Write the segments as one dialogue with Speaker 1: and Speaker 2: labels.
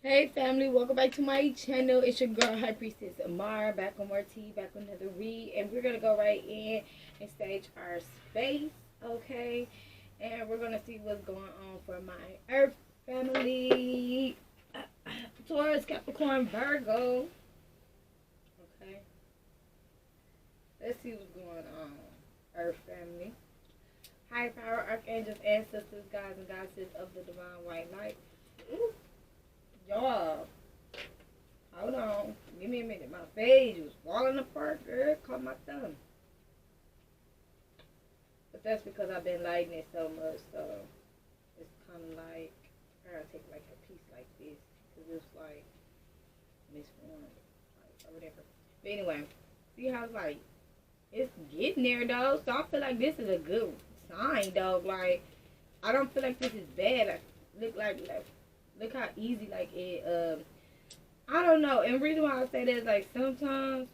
Speaker 1: Hey family, welcome back to my channel. It's your girl High Priestess Amara, back on more tea, back on another read, and we're gonna go right in and stage our space, okay? And we're gonna see what's going on for my Earth family. Taurus, Capricorn, Virgo. Okay. Let's see what's going on. Earth family. High power, archangels, ancestors, gods and goddesses of the divine white light. Ooh. Y'all, hold on. Give me a minute. My page was falling apart, girl. Caught my thumb. But that's because I've been lighting it so much, so it's kind of like, I gotta take like a piece like this, because it's like misformed, like, or whatever. But anyway, see how it's like, it's getting there, though. So I feel like this is a good sign, though. Like, I don't feel like this is bad. I look how easy, like, it, I don't know. And the reason why I say that is, like, sometimes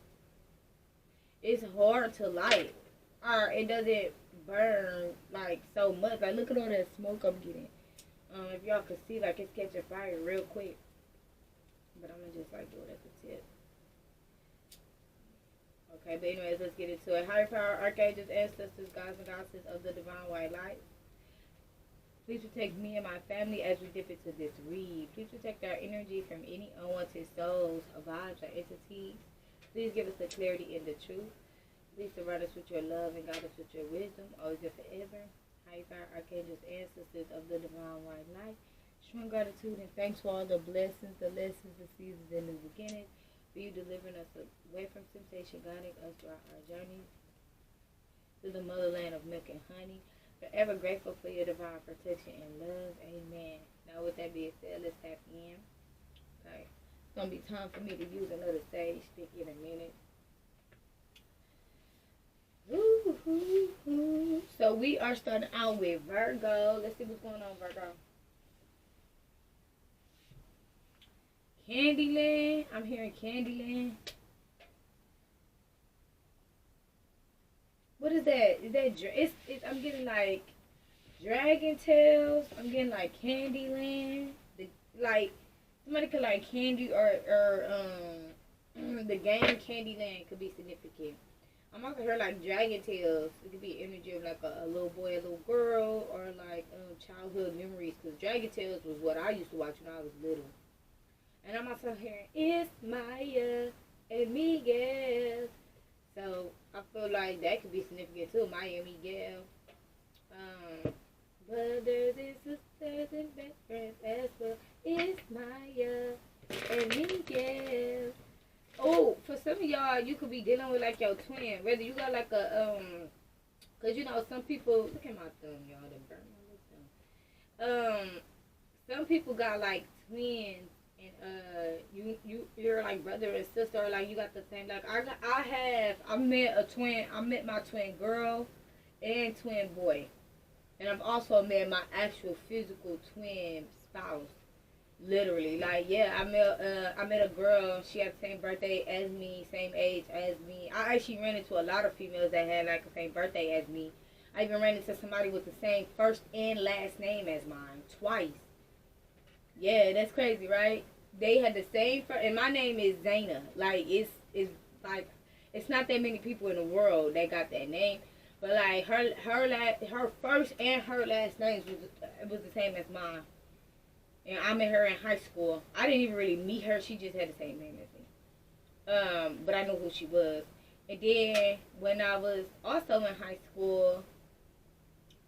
Speaker 1: it's hard to light. Or it doesn't burn, like, so much. Like, look at all that smoke I'm getting. If y'all could see, like, it's catching fire real quick. But I'm going to just, like, do it at the tip. Okay, but anyways, let's get into it. Higher power, archangels, ancestors, gods and goddesses of the divine white light. Please protect me and my family as we dip into this read. Please protect our energy from any unwanted souls, vibes, or entities. Please give us the clarity and the truth. Please surround us with your love and guide us with your wisdom, always and forever. High power, archangels, ancestors of the divine white light. Strong gratitude and thanks for all the blessings, the lessons, the seasons, and the beginnings. For you delivering us away from temptation, guiding us throughout our journeys to the motherland of milk and honey. Forever grateful for your divine protection and love. Amen. Now, with that being said, let's tap in. Okay. It's going to be time for me to use another sage stick in a minute. Woo-hoo-hoo. So, we are starting out with Virgo. Let's see what's going on, Virgo. Candyland. I'm hearing Candyland. What is that? Is that I'm getting like Dragon Tales. I'm getting like Candyland. Like somebody could like Candy or the game Candyland could be significant. I'm also hear like Dragon Tales. It could be energy of like a little boy, a little girl, or like childhood memories. Because Dragon Tales was what I used to watch when I was little. And I'm also hearing It's Maya and Miguel. So I feel like that could be significant too. Miami Gale. Brothers and sisters and best friends as well. It's Maya and Miguel. Oh, for some of y'all, you could be dealing with like your twin. Whether you got like a cause you know some people. Look at my thumb, y'all. They burn my thumb. Some people got like twins. And you're like brother and sister, or like you got the same. Like I met my twin girl and twin boy, and I've also met my actual physical twin spouse. Literally, like yeah, I met a girl. She had the same birthday as me, same age as me. I actually ran into a lot of females that had like the same birthday as me. I even ran into somebody with the same first and last name as mine twice. Yeah, that's crazy, right? They had the same first, and my name is Zaina. Like it's like it's not that many people in the world that got that name, but like her first and her last names was the same as mine. And I met her in high school. I didn't even really meet her. She just had the same name as me. But I knew who she was. And then when I was also in high school,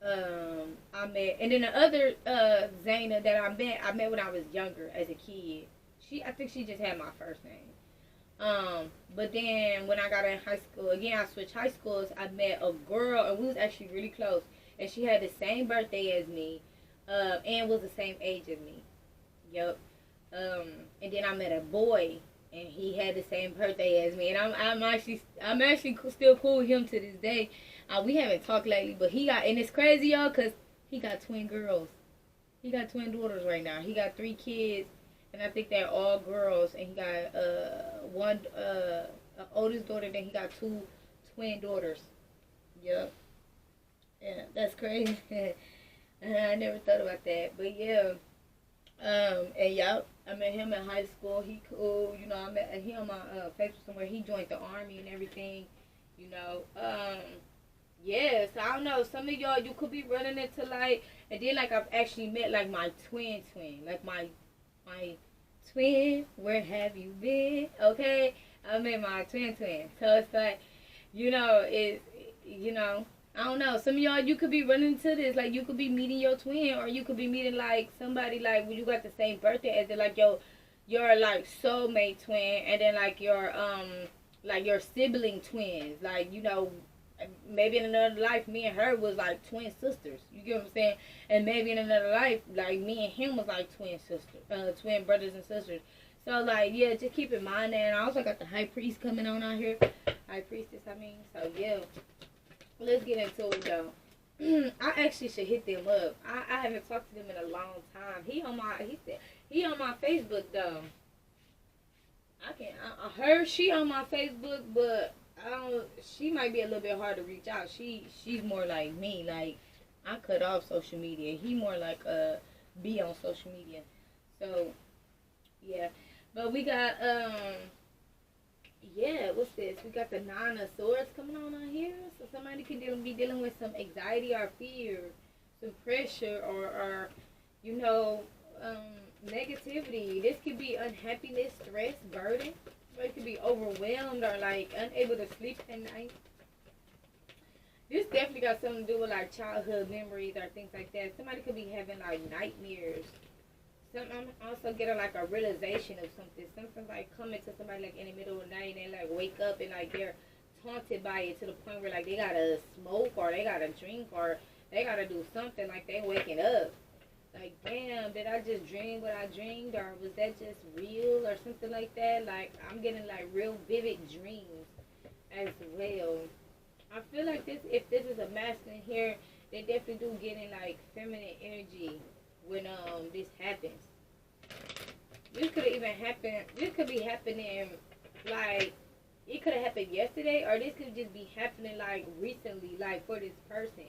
Speaker 1: I met, and then the other Zaina that I met when I was younger as a kid. I think she just had my first name. But then when I got in high school, again I switched high schools. I met a girl, and we was actually really close, and she had the same birthday as me, and was the same age as me. Yep. And then I met a boy, and he had the same birthday as me, and I'm actually still cool with him to this day. We haven't talked lately, but and it's crazy, y'all, cause he got twin girls. He got twin daughters right now. He got 3 kids, and I think they're all girls. And he got one oldest daughter. Then he got 2 twin daughters. Yep. Yeah, that's crazy. I never thought about that, but yeah. And yup, I met him in high school. He cool, you know. I met him on my Facebook somewhere. He joined the army and everything, you know. Yes, I don't know. Some of y'all, you could be running into like, and then like I've actually met like my twin, like my twin. Where have you been? Okay, I met my twin. So it's like, you know, I don't know. Some of y'all, you could be running into this. Like you could be meeting your twin, or you could be meeting like somebody like when you got the same birthday as it, like your like soulmate twin, and then like your sibling twins, like maybe in another life, me and her was like twin sisters. You get what I'm saying? And maybe in another life, like me and him was like twin sisters, twin brothers and sisters. So like, yeah, just keep in mind that. And I also got the high priest coming on out here, high priestess. I mean, so yeah, let's get into it though. I actually should hit them up. I haven't talked to them in a long time. He on my Facebook though. She on my Facebook, but she might be a little bit hard to reach out. She's more like me. Like I cut off social media. He more like be on social media. So yeah, but we got what's this? We got the Nine of Swords coming on here. So somebody could be dealing with some anxiety or fear, some pressure or you know negativity. This could be unhappiness, stress, burden. Or it could be overwhelmed or like unable to sleep at night. This definitely got something to do with like childhood memories or things like that. Somebody could be having like nightmares. I'm also getting like a realization of something. Something like coming to somebody like in the middle of the night and they like wake up and like they're taunted by it to the point where like they gotta smoke or they gotta drink or they gotta do something, like they waking up. Like, damn, did I just dream what I dreamed, or was that just real, or something like that? Like, I'm getting, like, real vivid dreams as well. I feel like if this is a masculine here, they definitely do get in, like, feminine energy when, this happens. This could even happen, this could be happening, like, it could have happened yesterday, or this could just be happening, like, recently, like, for this person.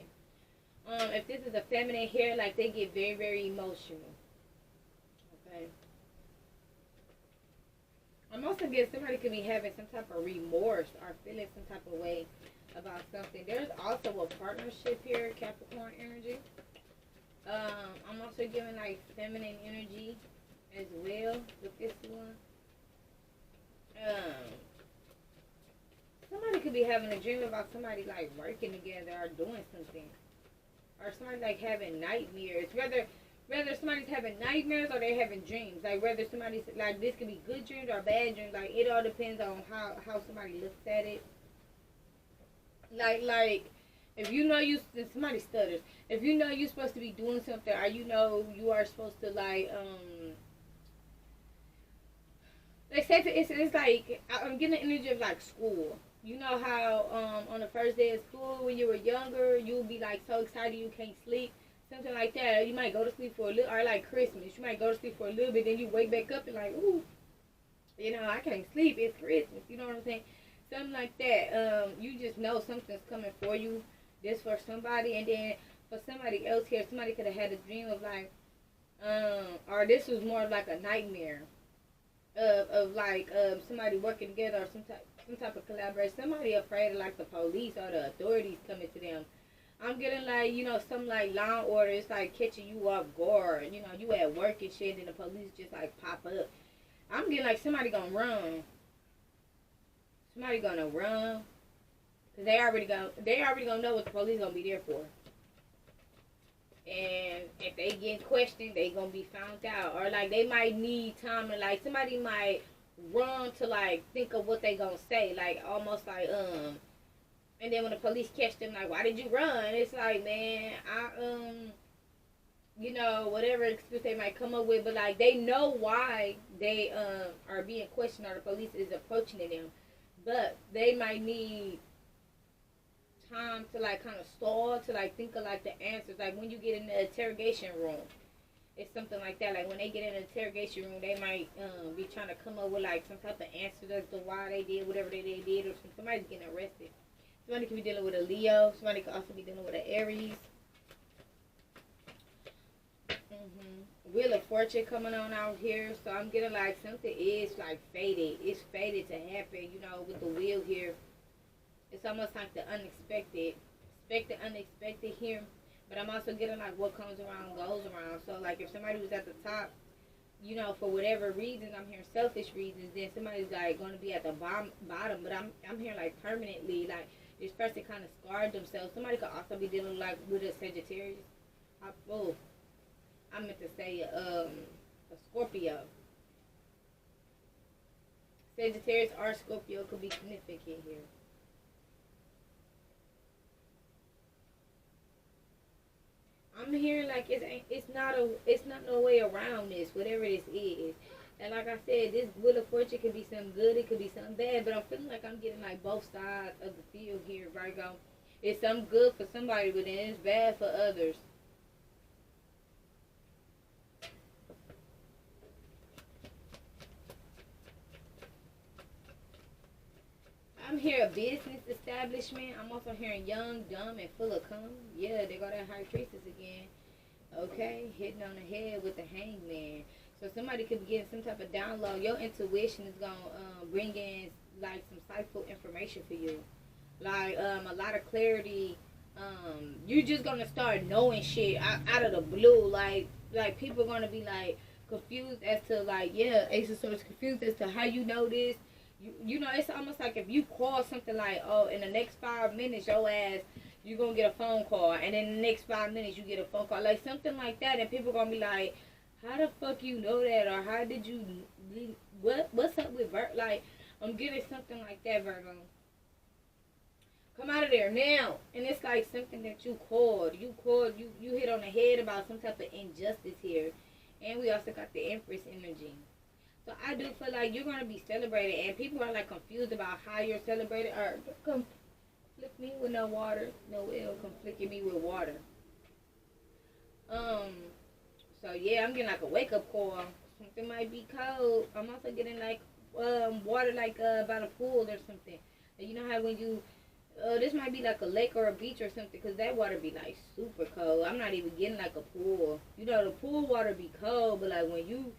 Speaker 1: If this is a feminine here, like they get very, very emotional. Okay. I'm also getting somebody could be having some type of remorse or feeling some type of way about something. There's also a partnership here, Capricorn energy. I'm also giving like feminine energy as well with this one. Somebody could be having a dream about somebody like working together or doing something. Or somebody like having nightmares. Whether somebody's having nightmares or they're having dreams. Like whether somebody's like this could be good dreams or bad dreams. Like it all depends on how somebody looks at it. Like if you know somebody stutters. If you know you're supposed to be doing something, or you know you are supposed to like say it's like I'm getting the energy of like school. You know how on the first day of school when you were younger, you'll be like so excited you can't sleep, something like that. You might go to sleep for a little, or like Christmas, you might go to sleep for a little bit, then you wake back up and like, ooh, I can't sleep. It's Christmas. You know what I'm saying? Something like that. You just know something's coming for you. This for somebody, and then for somebody else here, somebody could have had a dream of like, or this was more of like a nightmare of like somebody working together or some type of collaboration. Somebody afraid of like the police or the authorities coming to them. I'm getting like some like Law and Order. It's like catching you off guard. You at work and shit, and the police just like pop up. I'm getting like somebody gonna run. Somebody gonna run, cause they already gonna know what the police gonna be there for. And if they get questioned, they gonna be found out. Or like they might need time to like somebody might run to like think of what they gonna say, like almost like and then when the police catch them, like, why did you run? It's like, man, whatever excuse they might come up with, but like they know why they are being questioned or the police is approaching them, but they might need time to like kind of stall to like think of like the answers. Like when you get in the interrogation room, it's something like that. Like when they get in the interrogation room, they might be trying to come up with like some type of answers as to why they did whatever they did, or somebody's getting arrested. Somebody could be dealing with a Leo. Somebody could also be dealing with an Aries. Wheel of Fortune coming on out here, so I'm getting like something is like fated. It's fated to happen, you know, with the wheel here. It's almost like the unexpected, expect the unexpected here. But I'm also getting like what comes around goes around. So like if somebody was at the top, you know, for whatever reason, I'm hearing selfish reasons, then somebody's like going to be at the bottom. But I'm hearing like permanently, like this person kind of scarred themselves. Somebody could also be dealing like with a Sagittarius. Oh, I meant to say a Scorpio. Sagittarius or Scorpio could be significant here. I'm hearing like it's not no way around this, whatever this is. And like I said, this Wheel of Fortune could be something good, it could be something bad, but I'm feeling like I'm getting like both sides of the field here, Virgo. It's something good for somebody, but then it's bad for others. I'm hearing a business establishment. I'm also hearing young, dumb, and full of cum. Yeah, they go that high priestess again. Okay, hitting on the head with the hangman. So somebody could be getting some type of download. Your intuition is gonna bring in like some insightful information for you, like a lot of clarity. You're just gonna start knowing shit out of the blue. Like people gonna be like confused as to like yeah, Ace of Swords confused as to how you know this. You know, it's almost like if you call something like, oh, in the next 5 minutes, your ass, you're going to get a phone call. And in the next 5 minutes, you get a phone call. Like, something like that. And people going to be like, how the fuck you know that? Or how did you, what's up with Virgo? Like, I'm getting something like that, Virgo. Come out of there now. And it's like something that you called. You hit on the head about some type of injustice here. And we also got the Empress energy. So I do feel like you're gonna be celebrated, and people are like confused about how you're celebrated. Or conflict me with no water, no ill conflicting me with water. Um. So yeah, I'm getting like a wake up call. Something might be cold. I'm also getting like water like by the pool or something. And you know how when you this might be like a lake or a beach or something, because that water be like super cold. I'm not even getting like a pool. You know the pool water be cold, but like when you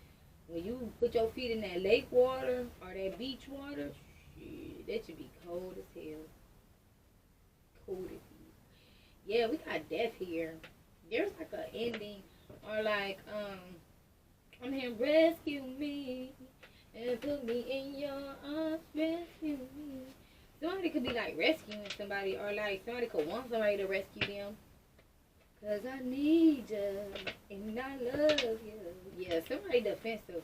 Speaker 1: put your feet in that lake water or that beach water, shit, that should be cold as hell. Cold as hell. Yeah, we got death here. There's like an ending or like I'm here rescue me and put me in your arms, rescue me. Somebody could be like rescuing somebody, or like somebody could want somebody to rescue them. Cause I need you and I love you. Yeah, somebody defensive.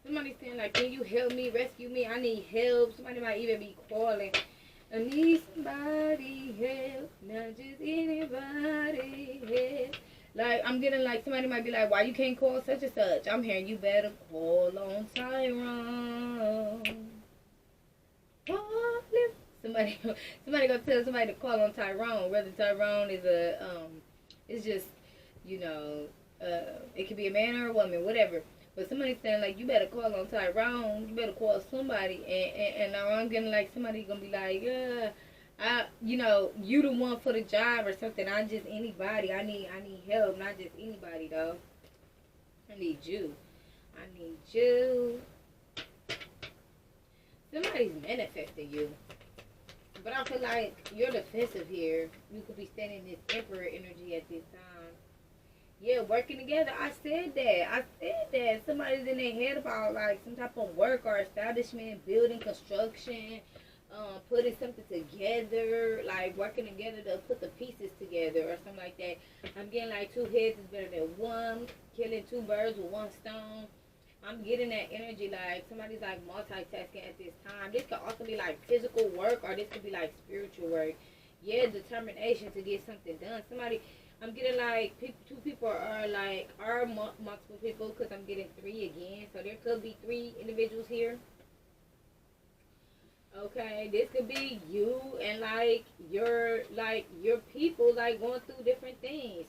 Speaker 1: Somebody saying like, can you help me, rescue me? I need help. Somebody might even be calling. I need somebody help, not just anybody help. Like I'm getting like somebody might be like, why you can't call such and such? I'm hearing you better call on Tyrone. Somebody, somebody gonna tell somebody to call on Tyrone. Whether Tyrone is it's just, you know, it could be a man or a woman, whatever. But somebody's saying like, you better call on Tyrone. You better call somebody. And now I'm getting like somebody gonna be like, you know, you the one for the job or something. I'm just anybody. I need help, not just anybody though. I need you. I need you. Somebody's manifesting you. But I feel like you're defensive here. You could be standing this emperor energy at this time. Yeah, working together. I said that. Somebody's in their head about like some type of work or establishment, building, construction, putting something together, like working together to put the pieces together or something like that. I'm getting like two heads is better than one, killing two birds with one stone. I'm getting that energy like somebody's like multitasking at this time. This could also be like physical work, or this could be like spiritual work. Yeah, determination to get something done. Somebody, I'm getting like two people are multiple people, because I'm getting three again. So there could be three individuals here. Okay, this could be you and your people like going through different things.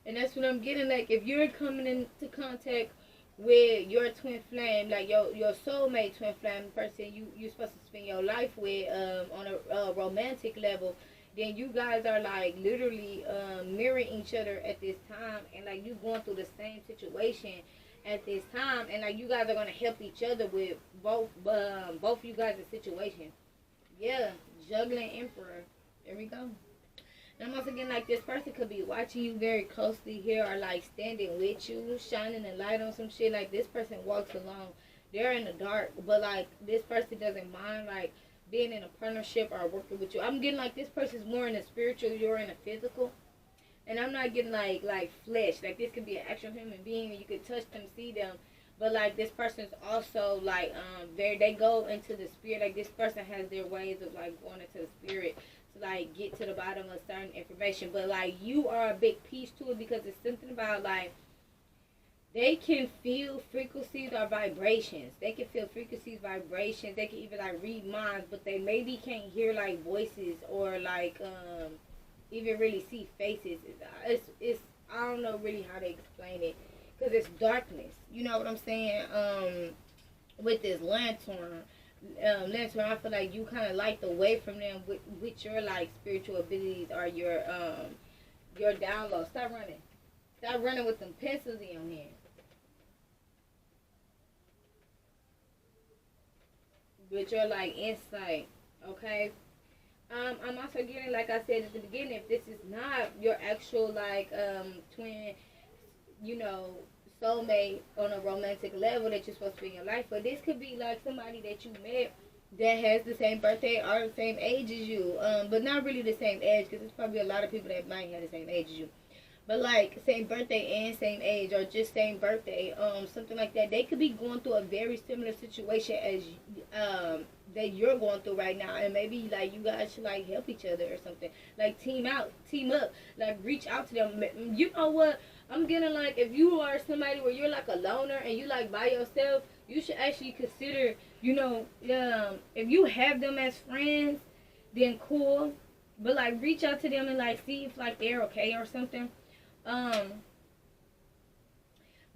Speaker 1: And that's what I'm getting. Like if you're coming into contact with your twin flame, like your soulmate twin flame person, you're supposed to spend your life with on a romantic level. then you guys are like literally mirroring each other at this time, and like you going through the same situation at this time, and like you guys are gonna help each other with both of you guys' situation. Yeah, juggling emperor. There we go. And I'm also getting like this person could be watching you very closely here, or like standing with you, shining a light on some shit. Like this person walks along, they're in the dark, but like this person doesn't mind like being in a partnership or working with you. I'm getting like this person's more in the spiritual, you're in the physical. And I'm not getting like flesh. Like this could be an actual human being, and you could touch them, see them. But like this person's also like they go into the spirit. Like this person has their ways of like going into the spirit to like get to the bottom of certain information. But like you are a big piece to it, because it's something about like they can feel frequencies or vibrations. They can feel frequencies, vibrations. They can even like read minds, but they maybe can't hear like voices or like even really see faces. It's I don't know really how to explain it, because it's darkness. You know what I'm saying? With this lantern, I feel like you kind of light away from them with your like spiritual abilities or your download. Stop running. Stop running with them pencils in your hand. With your like insight, okay? I'm also getting, like I said at the beginning, if this is not your actual like twin, you know, soulmate on a romantic level that you're supposed to be in your life, but this could be like somebody that you met that has the same birthday or the same age as you, but not really the same age, because there's probably a lot of people that might have the same age as you. But like same birthday and same age, or just same birthday, something like that. They could be going through a very similar situation as that you're going through right now, and maybe like you guys should like help each other or something. Like team up, like reach out to them. You know what? I'm getting like if you are somebody where you're like a loner and you like by yourself, you should actually consider, you know, if you have them as friends, then cool. But like reach out to them and like see if like they're okay or something. Um,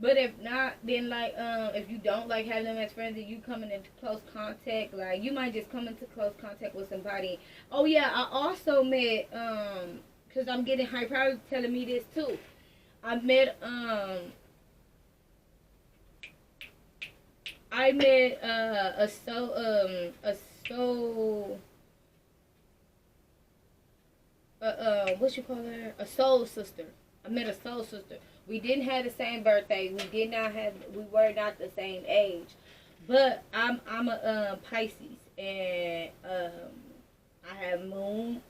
Speaker 1: but if not, then like if you don't like having them as friends and you coming into close contact, like you might just come into close contact with somebody. Oh yeah, I also met because I'm getting high probably telling me this too. I met what you call her? A soul sister. I met a soul sister. We didn't have the same birthday. We were not the same age. But I'm a Pisces, and I have moon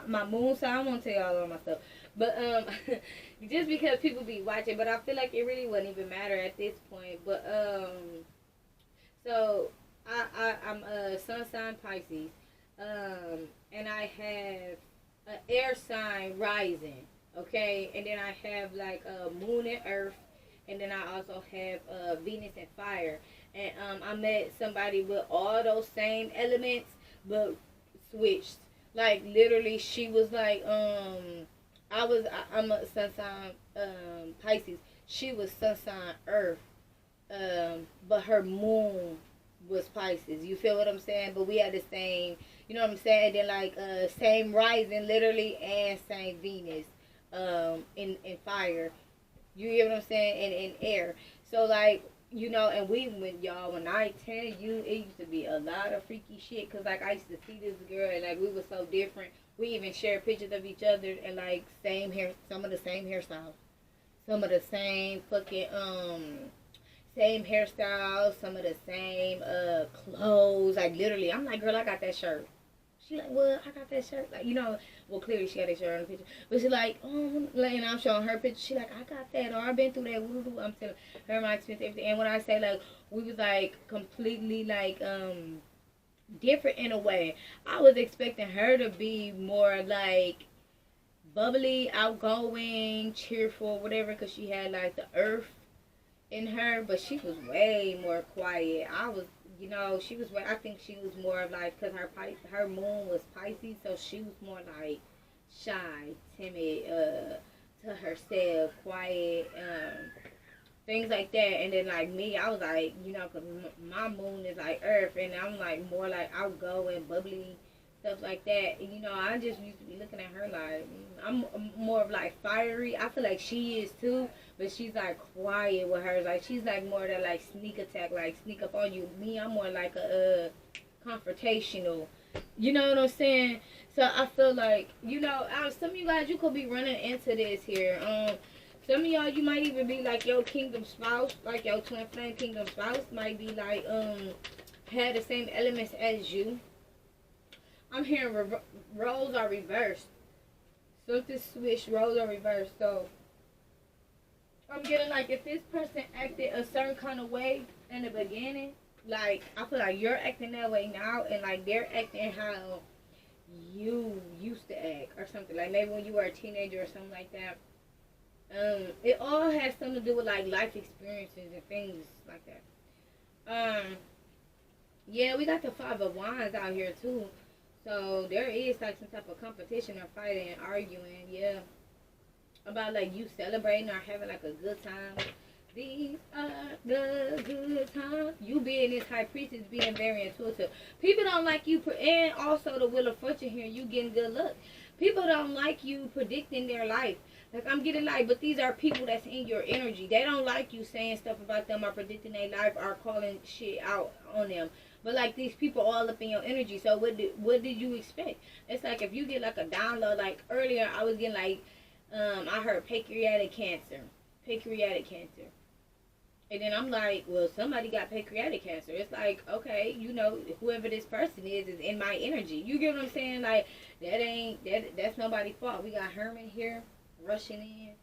Speaker 1: my moon sign. I won't tell y'all all my stuff. But just because people be watching, but I feel like it really wouldn't even matter at this point. But so I'm a sun sign Pisces. And I have an air sign rising, okay, and then I have like a moon and earth, and then I also have Venus and fire, and I met somebody with all those same elements, but switched. Like literally, she was like I'm a sun sign Pisces. She was sun sign Earth, but her moon was Pisces. You feel what I'm saying? But we had the same, you know what I'm saying? Then like same rising literally and same Venus in fire. You hear what I'm saying? And in air. So like, you know, and when I tell you, it used to be a lot of freaky shit, cause like I used to see this girl and like we were so different. We even shared pictures of each other and like same hair, some of the same hairstyles, some of the same fucking same hairstyles, some of the same clothes. Like literally, I'm like, girl, I got that shirt. She like, what? I got that shirt. Like, you know, well, clearly she got that shirt on the picture. But she like, oh, like, and I'm showing her picture. She like, I got that. Or I've been through that. I'm telling her my experience, everything. And when I say like, we was like completely like different in a way. I was expecting her to be more like bubbly, outgoing, cheerful, whatever, because she had like the earth in her, but she was way more quiet. You know, she was. I think she was more like, cause her moon was Pisces, so she was more like shy, timid, to herself, quiet, things like that. And then like me, I was like, you know, cause my moon is like Earth, and I'm like more like outgoing, bubbly, stuff like that. And, you know, I just used to be looking at her like, I'm more of like fiery. I feel like she is too, but she's like quiet with hers. Like she's like more that like sneak attack, like sneak up on you. Me, I'm more like a confrontational. You know what I'm saying? So I feel like, you know, some of you guys, you could be running into this here. Some of y'all, you might even be like your kingdom spouse, like your twin flame kingdom spouse might be like had the same elements as you. I'm hearing roles are reversed. Something switched, roles are reversed. So I'm getting like if this person acted a certain kind of way in the beginning, like I feel like you're acting that way now, and like they're acting how you used to act or something. Like maybe when you were a teenager or something like that. It all has something to do with like life experiences and things like that. Yeah, we got the Five of Wands out here too. So there is like some type of competition or fighting and arguing, yeah. About like you celebrating or having like a good time. These are the good times. You being this high priestess, being very intuitive. People don't like you, and also the Wheel of Fortune here, you getting good luck. People don't like you predicting their life. Like I'm getting like, but these are people that's in your energy. They don't like you saying stuff about them or predicting their life or calling shit out on them. But like these people all up in your energy. So what did you expect? It's like if you get like a download. Like earlier, I was getting like, I heard pancreatic cancer. And then I'm like, well, somebody got pancreatic cancer. It's like, okay, you know, whoever this person is in my energy. You get what I'm saying? Like, that's nobody's fault. We got Herman here rushing in.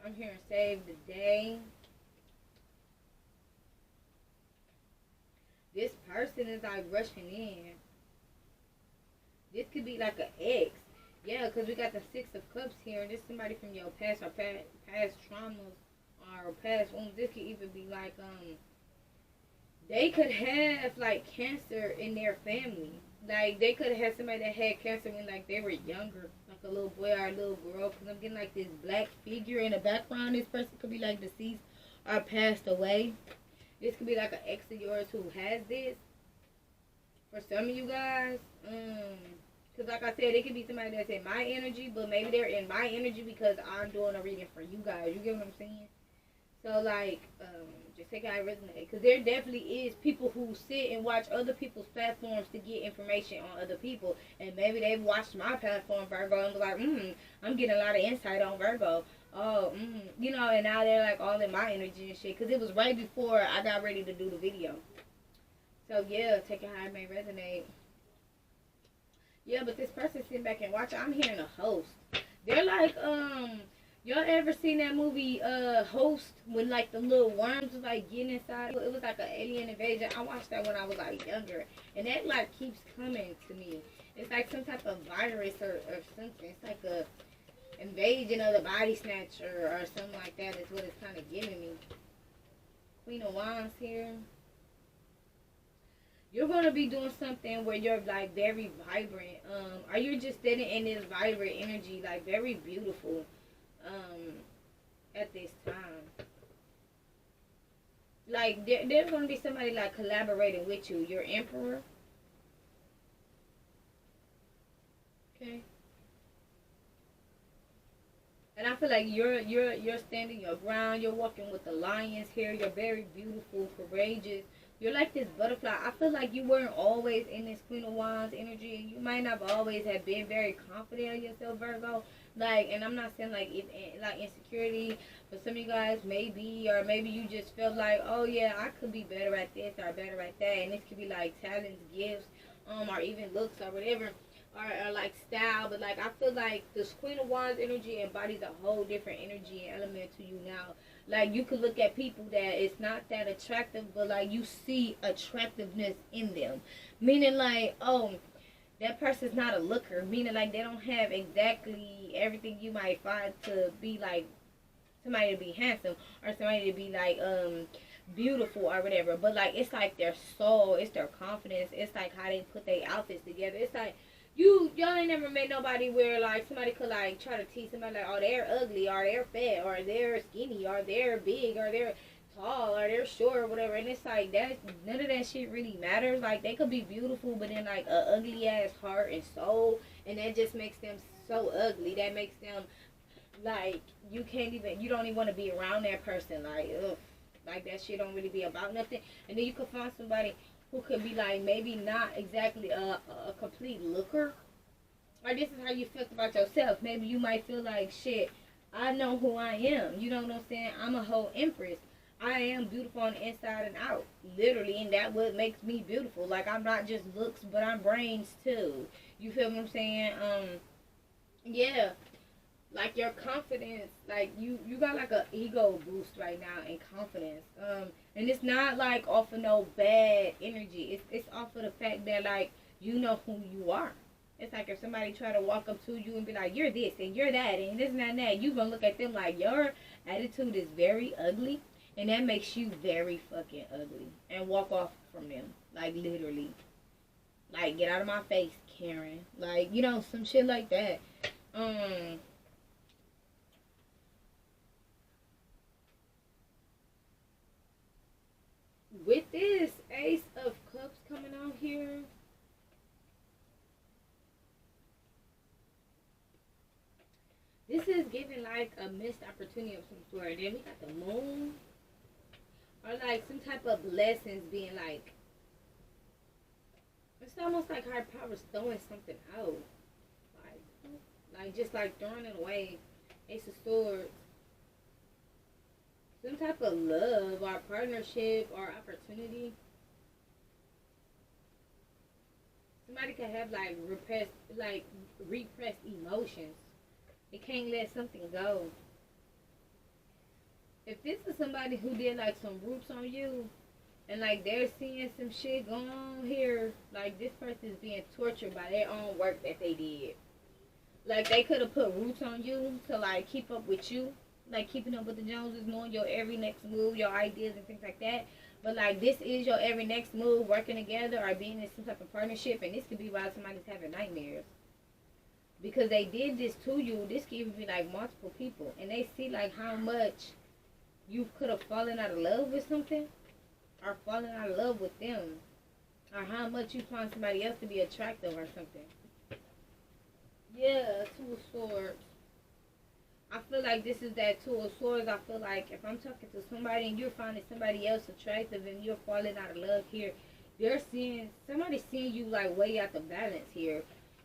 Speaker 1: I'm here to save the day. This person is like rushing in. This could be like an ex. Yeah, because we got the Six of Cups here. This is somebody from your past or past traumas or past wounds. This could even be like, they could have like cancer in their family. Like they could have had somebody that had cancer when like they were younger, like a little boy or a little girl. Because I'm getting like this black figure in the background. This person could be like deceased or passed away. This could be like an ex of yours who has this. For some of you guys, because like I said, it could be somebody that's in my energy, but maybe they're in my energy because I'm doing a reading for you guys. You get what I'm saying? So like, just take how I resonate. Because there definitely is people who sit and watch other people's platforms to get information on other people. And maybe they've watched my platform, Virgo, and was like, I'm getting a lot of insight on Virgo. Oh, you know, and now they're like all in my energy and shit. Because it was right before I got ready to do the video. So yeah, take it how it may resonate. Yeah, but this person sitting back and watching, I'm hearing a host. They're like, y'all ever seen that movie, Host, when like the little worms was like getting inside? It was like an alien invasion. I watched that when I was like younger, and that like keeps coming to me. It's like some type of virus or something. It's like a invasion of the body snatcher or something like that. Is what it's kind of giving me. Queen of Wands here. You're going to be doing something where you're like very vibrant, or you're just standing in this vibrant energy, like very beautiful, at this time. Like there's going to be somebody like collaborating with you, your emperor. Okay. And I feel like you're standing your ground. You're walking with the lions here. You're very beautiful, courageous. You're like this butterfly. I feel like you weren't always in this Queen of Wands energy. You might not always have been very confident in yourself, Virgo. Like, and I'm not saying like like insecurity, but some of you guys maybe, or maybe you just felt like, oh yeah, I could be better at this or better at that, and this could be like talents, gifts, or even looks or whatever. Or like style, but like I feel like this Queen of Wands energy embodies a whole different energy and element to you now. Like you could look at people that it's not that attractive, but like you see attractiveness in them, meaning like, oh, that person's not a looker, meaning like they don't have exactly everything you might find to be like somebody to be handsome or somebody to be like beautiful or whatever, but like it's like their soul, it's their confidence, it's like how they put their outfits together. It's like y'all ain't never met nobody where like somebody could like try to tease somebody like, oh, they're ugly or they're fat or they're skinny or they're big or they're tall or they're short or whatever, and it's like that. None of that shit really matters. Like they could be beautiful, but then like a ugly ass heart and soul, and that just makes them so ugly. That makes them like you don't even want to be around that person. Like ugh, like that shit don't really be about nothing. And then you could find somebody who could be like maybe not exactly a complete looker. Or this is how you feel about yourself. Maybe you might feel like shit. I know who I am. You know what I'm saying? I'm a whole empress. I am beautiful on the inside and out, literally, and that what makes me beautiful. Like I'm not just looks, but I'm brains too. You feel what I'm saying? Yeah, like your confidence, like you got like a ego boost right now and confidence. And it's not like off of no bad energy. It's off of the fact that like you know who you are. It's like if somebody try to walk up to you and be like, you're this and you're that and this and that and that, you gonna look at them like your attitude is very ugly, and that makes you very fucking ugly, and walk off from them, like literally, like get out of my face, Karen, like you know some shit like that. Um, with this Ace of Cups coming out here, this is giving like a missed opportunity of some sort. Then we got the moon, or like some type of blessings being like, it's almost like higher powers throwing something out, like just like throwing it away. Ace of Swords, some type of love or partnership or opportunity. Somebody could have like repressed emotions. They can't let something go. If this is somebody who did like some roots on you, and like they're seeing some shit going on here, like this person is being tortured by their own work that they did. Like they could have put roots on you to like keep up with you, like keeping up with the Joneses, knowing your every next move, your ideas and things like that. But like this is your every next move, working together or being in some type of partnership, and this could be why somebody's having nightmares because they did this to you. This could even be like multiple people, and they see like how much you could have fallen out of love with something, or fallen out of love with them, or how much you find somebody else to be attractive or something. Yeah, Two of Swords. I feel like this is that Two of Swords. I feel like if I'm talking to somebody and you're finding somebody else attractive and you're falling out of love here, they're seeing somebody seeing you like way out the balance here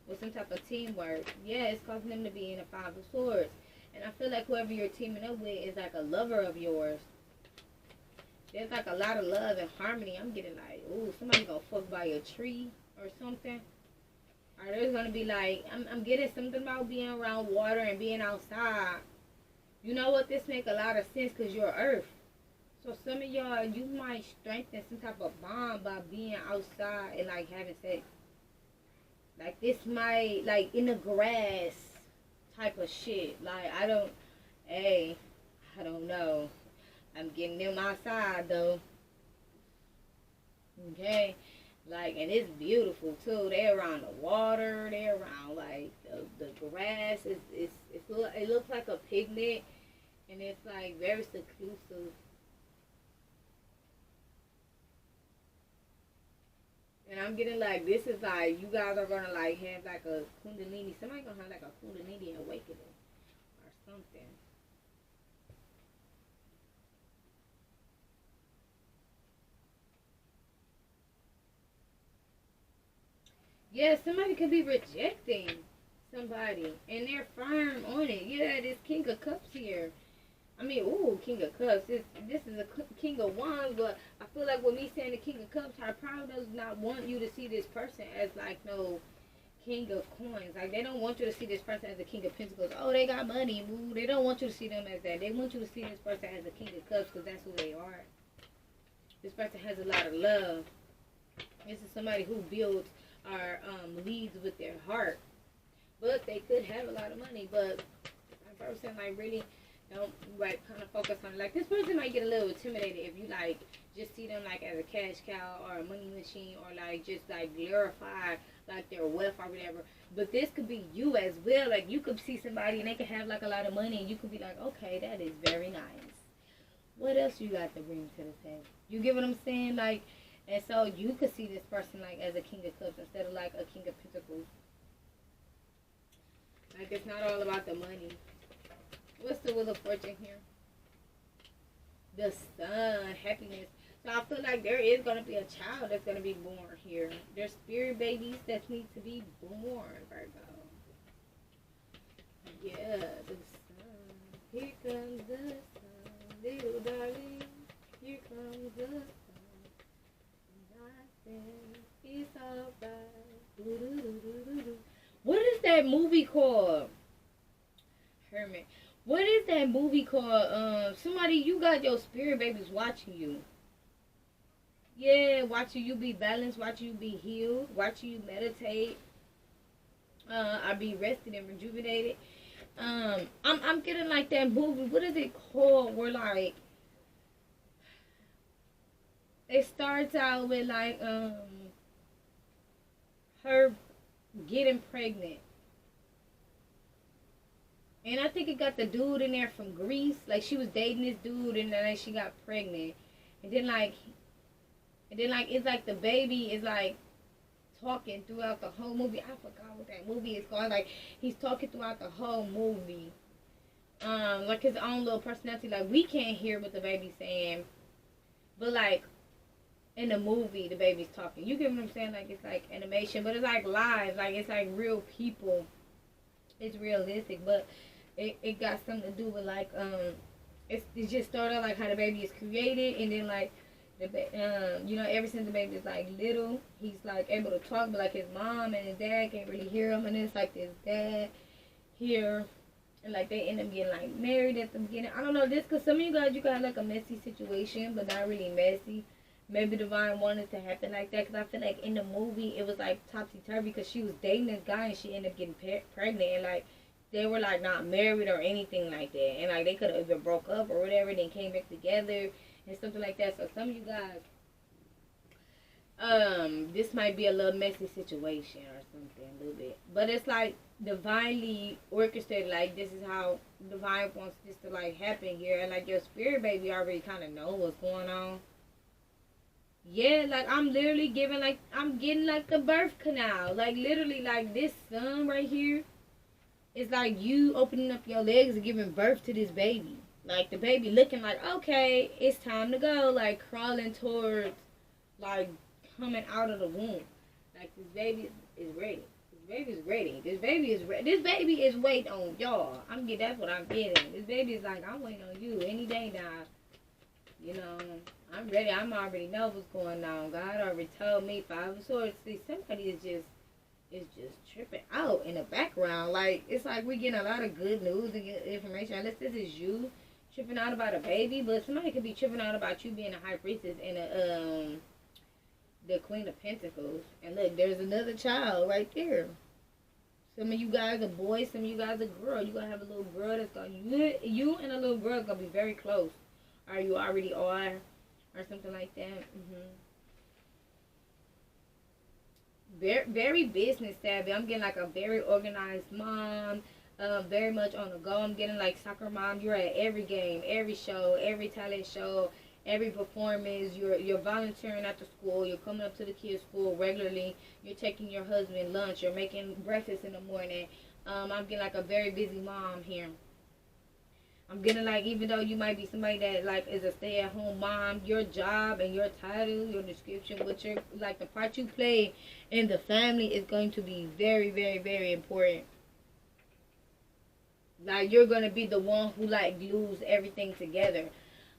Speaker 1: with some type of teamwork. Yeah, it's causing them to be in a Five of Swords. And I feel like whoever you're teaming up with is like a lover of yours. There's like a lot of love and harmony. I'm getting like, ooh, somebody gonna fuck by a tree or something. Or there's gonna be like, I'm getting something about being around water and being outside. You know what? This make a lot of sense because you're Earth. So some of y'all, you might strengthen some type of bond by being outside and like having sex. Like this might, like in the grass type of shit. Like hey, I don't know. I'm getting them outside though. Okay. Like, and it's beautiful too. They're around the water. They're around like the grass. It looks like a picnic, and it's like very seclusive. And I'm getting like this is like you guys are gonna like have like a kundalini. Somebody gonna have like a kundalini awakening or something. Yeah, somebody could be rejecting somebody, and they're firm on it. Yeah, this King of Cups here. I mean, ooh, King of Cups. This is a King of Wands, but I feel like with me saying the King of Cups, her probably does not want you to see this person as like no King of Coins. Like they don't want you to see this person as the King of Pentacles. Oh, they got money. Ooh, they don't want you to see them as that. They want you to see this person as the King of Cups because that's who they are. This person has a lot of love. This is somebody who builds or leads with their heart. But they could have a lot of money. But a person like really don't like kind of focus on like this person might get a little intimidated if you like just see them like as a cash cow or a money machine or like just like glorify like their wealth or whatever. But this could be you as well. Like you could see somebody and they could have like a lot of money and you could be like, okay, that is very nice. What else you got to bring to the table? You get what I'm saying? Like, and so you could see this person like as a king of cups instead of like a king of pentacles. Like it's not all about the money. What's the wheel of fortune here? The sun, happiness. So I feel like there is gonna be a child that's gonna be born here. There's spirit babies that need to be born, Virgo. Yeah, the sun. Here comes the sun, little darling. Here comes the sun. It's alright. What is that movie called? Hermit. What is that movie called? Somebody, you got your spirit babies watching you. Yeah, watching you be balanced, watching you be healed, watching you meditate. I be rested and rejuvenated. I'm getting like that movie. What is it called? Where like it starts out with like her getting pregnant. And I think it got the dude in there from Greece. Like she was dating this dude and then she got pregnant. And then like it's like the baby is like talking throughout the whole movie. I forgot what that movie is called. Like he's talking throughout the whole movie. Like his own little personality. Like we can't hear what the baby's saying. But like in the movie the baby's talking. You get what I'm saying? Like it's like animation, but it's like live, like it's like real people. It's realistic, but it got something to do with like it just started like how the baby is created, and then like the you know, ever since the baby is like little, he's like able to talk, but like his mom and his dad can't really hear him, and it's like his dad here, and like they end up getting like married at the beginning. I don't know this because some of you guys, you got like a messy situation, but not really messy. Maybe Divine wanted to happen like that because I feel like in the movie it was like topsy-turvy because she was dating this guy and she ended up getting pregnant, and like they were like not married or anything like that, and like they could have either broke up or whatever, then came back together and something like that. So some of you guys, this might be a little messy situation or something a little bit, but it's like divinely orchestrated. Like this is how Divine wants this to like happen here, and like your spirit baby already kind of know what's going on. Yeah, like I'm literally giving like I'm getting like the birth canal. Like literally like this sun right here is like you opening up your legs and giving birth to this baby. Like the baby looking like, okay, it's time to go, like crawling towards like coming out of the womb. Like this baby is ready. This baby is ready. This baby is ready. This baby is waiting on y'all. That's what I'm getting. This baby is like, I'm waiting on you any day now. You know, I'm ready. I'm already know what's going on. God already told me 5 of Swords. See, somebody is just tripping out in the background. Like it's like we're getting a lot of good news and good information. Unless this is you tripping out about a baby, but somebody could be tripping out about you being a high priestess and the Queen of Pentacles. And look, there's another child right there. Some of you guys are boys. Some of you guys are girl. You gonna have a little girl that's gonna you and a little girl gonna be very close. Or you already are, or something like that. Very, very business savvy. I'm getting like a very organized mom, very much on the go. I'm getting like soccer mom. You're at every game, every show, every talent show, every performance. You're volunteering at the school. You're coming up to the kids' school regularly. You're taking your husband lunch. You're making breakfast in the morning. I'm getting like a very busy mom here. I'm getting like, even though you might be somebody that like is a stay-at-home mom, your job and your title, your description, what your like the part you play in the family is going to be very, very, very important. Like you're gonna be the one who like glues everything together.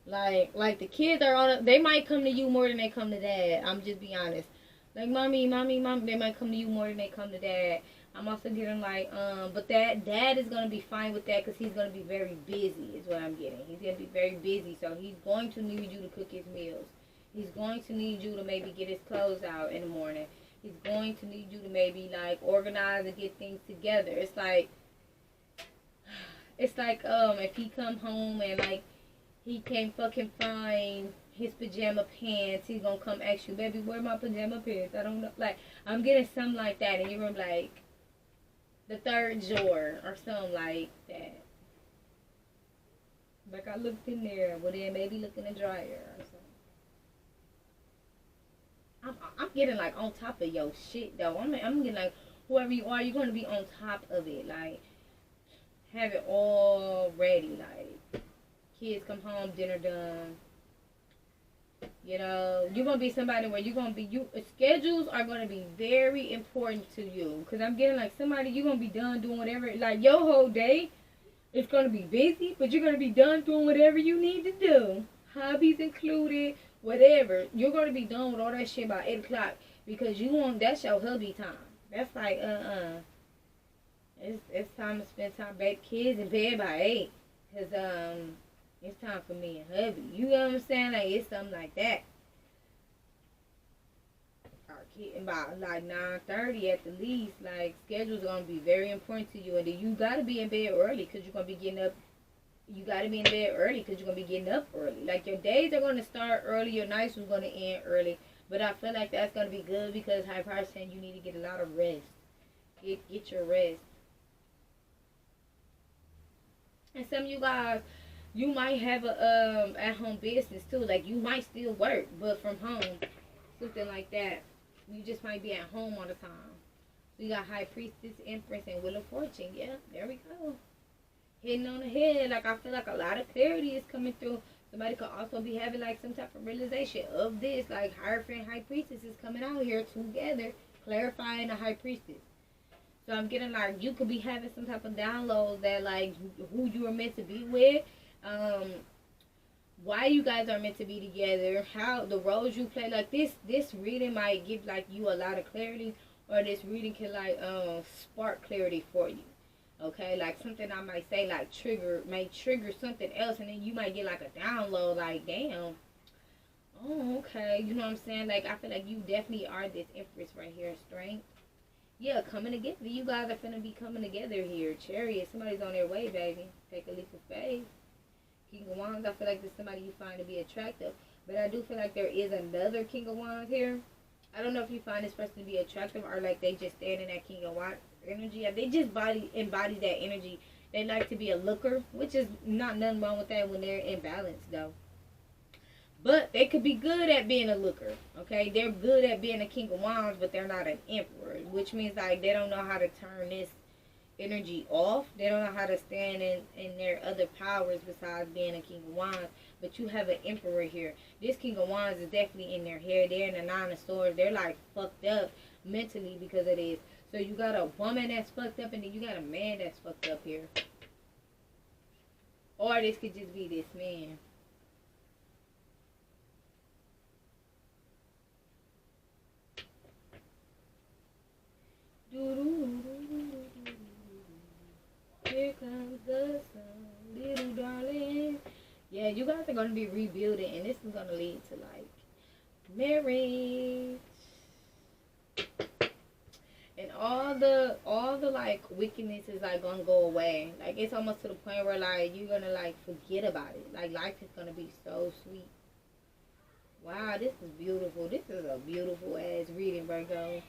Speaker 1: Like the kids are on. They might come to you more than they come to dad. I'm just be honest. Like mommy. They might come to you more than they come to dad. I'm also getting like, but that dad is gonna be fine with that because he's gonna be very busy. Is what I'm getting. He's gonna be very busy, so he's going to need you to cook his meals. He's going to need you to maybe get his clothes out in the morning. He's going to need you to maybe like organize and get things together. It's like if he come home and like he can't fucking find his pajama pants, he's gonna come ask you, baby, where are my pajama pants? I don't know. Like I'm getting something like that, and you're gonna be like the third drawer or something like that. Like I looked in there, well then maybe look in the dryer or something. I'm getting like on top of your shit though. I'm getting like whoever you are, you're gonna be on top of it. Like have it all ready. Like kids come home, dinner done. You know, you're gonna be somebody where you're gonna be schedules are gonna be very important to you. Cause I'm getting like somebody you're gonna be done doing whatever. Like your whole day it's gonna be busy, but you're gonna be done doing whatever you need to do. Hobbies included, whatever. You're gonna be done with all that shit by 8 o'clock because you want that's your hubby time. That's like it's time to spend time back kids in bed by 8. Cause it's time for me and hubby. You know what I'm saying? Like it's something like that. Our kid about like 9:30 at the least. Like schedules are gonna be very important to you, and then you gotta be in bed early because you're gonna be getting up. You gotta be in bed early because you're gonna be getting up early. Like your days are gonna start early, your nights are gonna end early. But I feel like that's gonna be good because high price saying you need to get a lot of rest. Get your rest. And some of you guys, you might have a at home business too. Like you might still work, but from home, something like that. You just might be at home all the time. We got High Priestess, Empress, and Wheel of Fortune. Yeah, there we go. Hitting on the head. Like I feel like a lot of clarity is coming through. Somebody could also be having like some type of realization of this. Like Hierophant, High Priestess is coming out here together, clarifying the High Priestess. So I'm getting like you could be having some type of download that like who you were meant to be with, um, why you guys are meant to be together, how the roles you play. Like this reading might give like you a lot of clarity, or this reading can like spark clarity for you. Okay, like something I might say like may trigger something else, and then you might get like a download like damn. Oh, okay. You know what I'm saying? Like I feel like you definitely are this Empress right here, strength. Yeah, coming together. You guys are finna be coming together here. Chariot, somebody's on their way, baby. Take a leap of faith. King of Wands, I feel like there's somebody you find to be attractive. But I do feel like there is another King of Wands here. I don't know if you find this person to be attractive or like they just stand in that King of Wands energy. They just embody that energy. They like to be a looker, which is not nothing wrong with that when they're in balance, though. But they could be good at being a looker, okay? They're good at being a King of Wands, but they're not an Emperor, which means like they don't know how to turn this energy off. They don't know how to stand in their other powers besides being a King of Wands. But you have an Emperor here. This King of Wands is definitely in their hair. They're in the Nine of Swords. They're like fucked up mentally because of this. So you got a woman that's fucked up, and then you got a man that's fucked up here. Or this could just be this man. Here comes the sun, little darling. Yeah, you guys are going to be rebuilding, and this is going to lead to like marriage and all the like wickedness is like gonna go away. Like it's almost to the point where like you're gonna like forget about it. Like life is gonna be so sweet. Wow, this is beautiful. This is a beautiful ass reading, Virgo.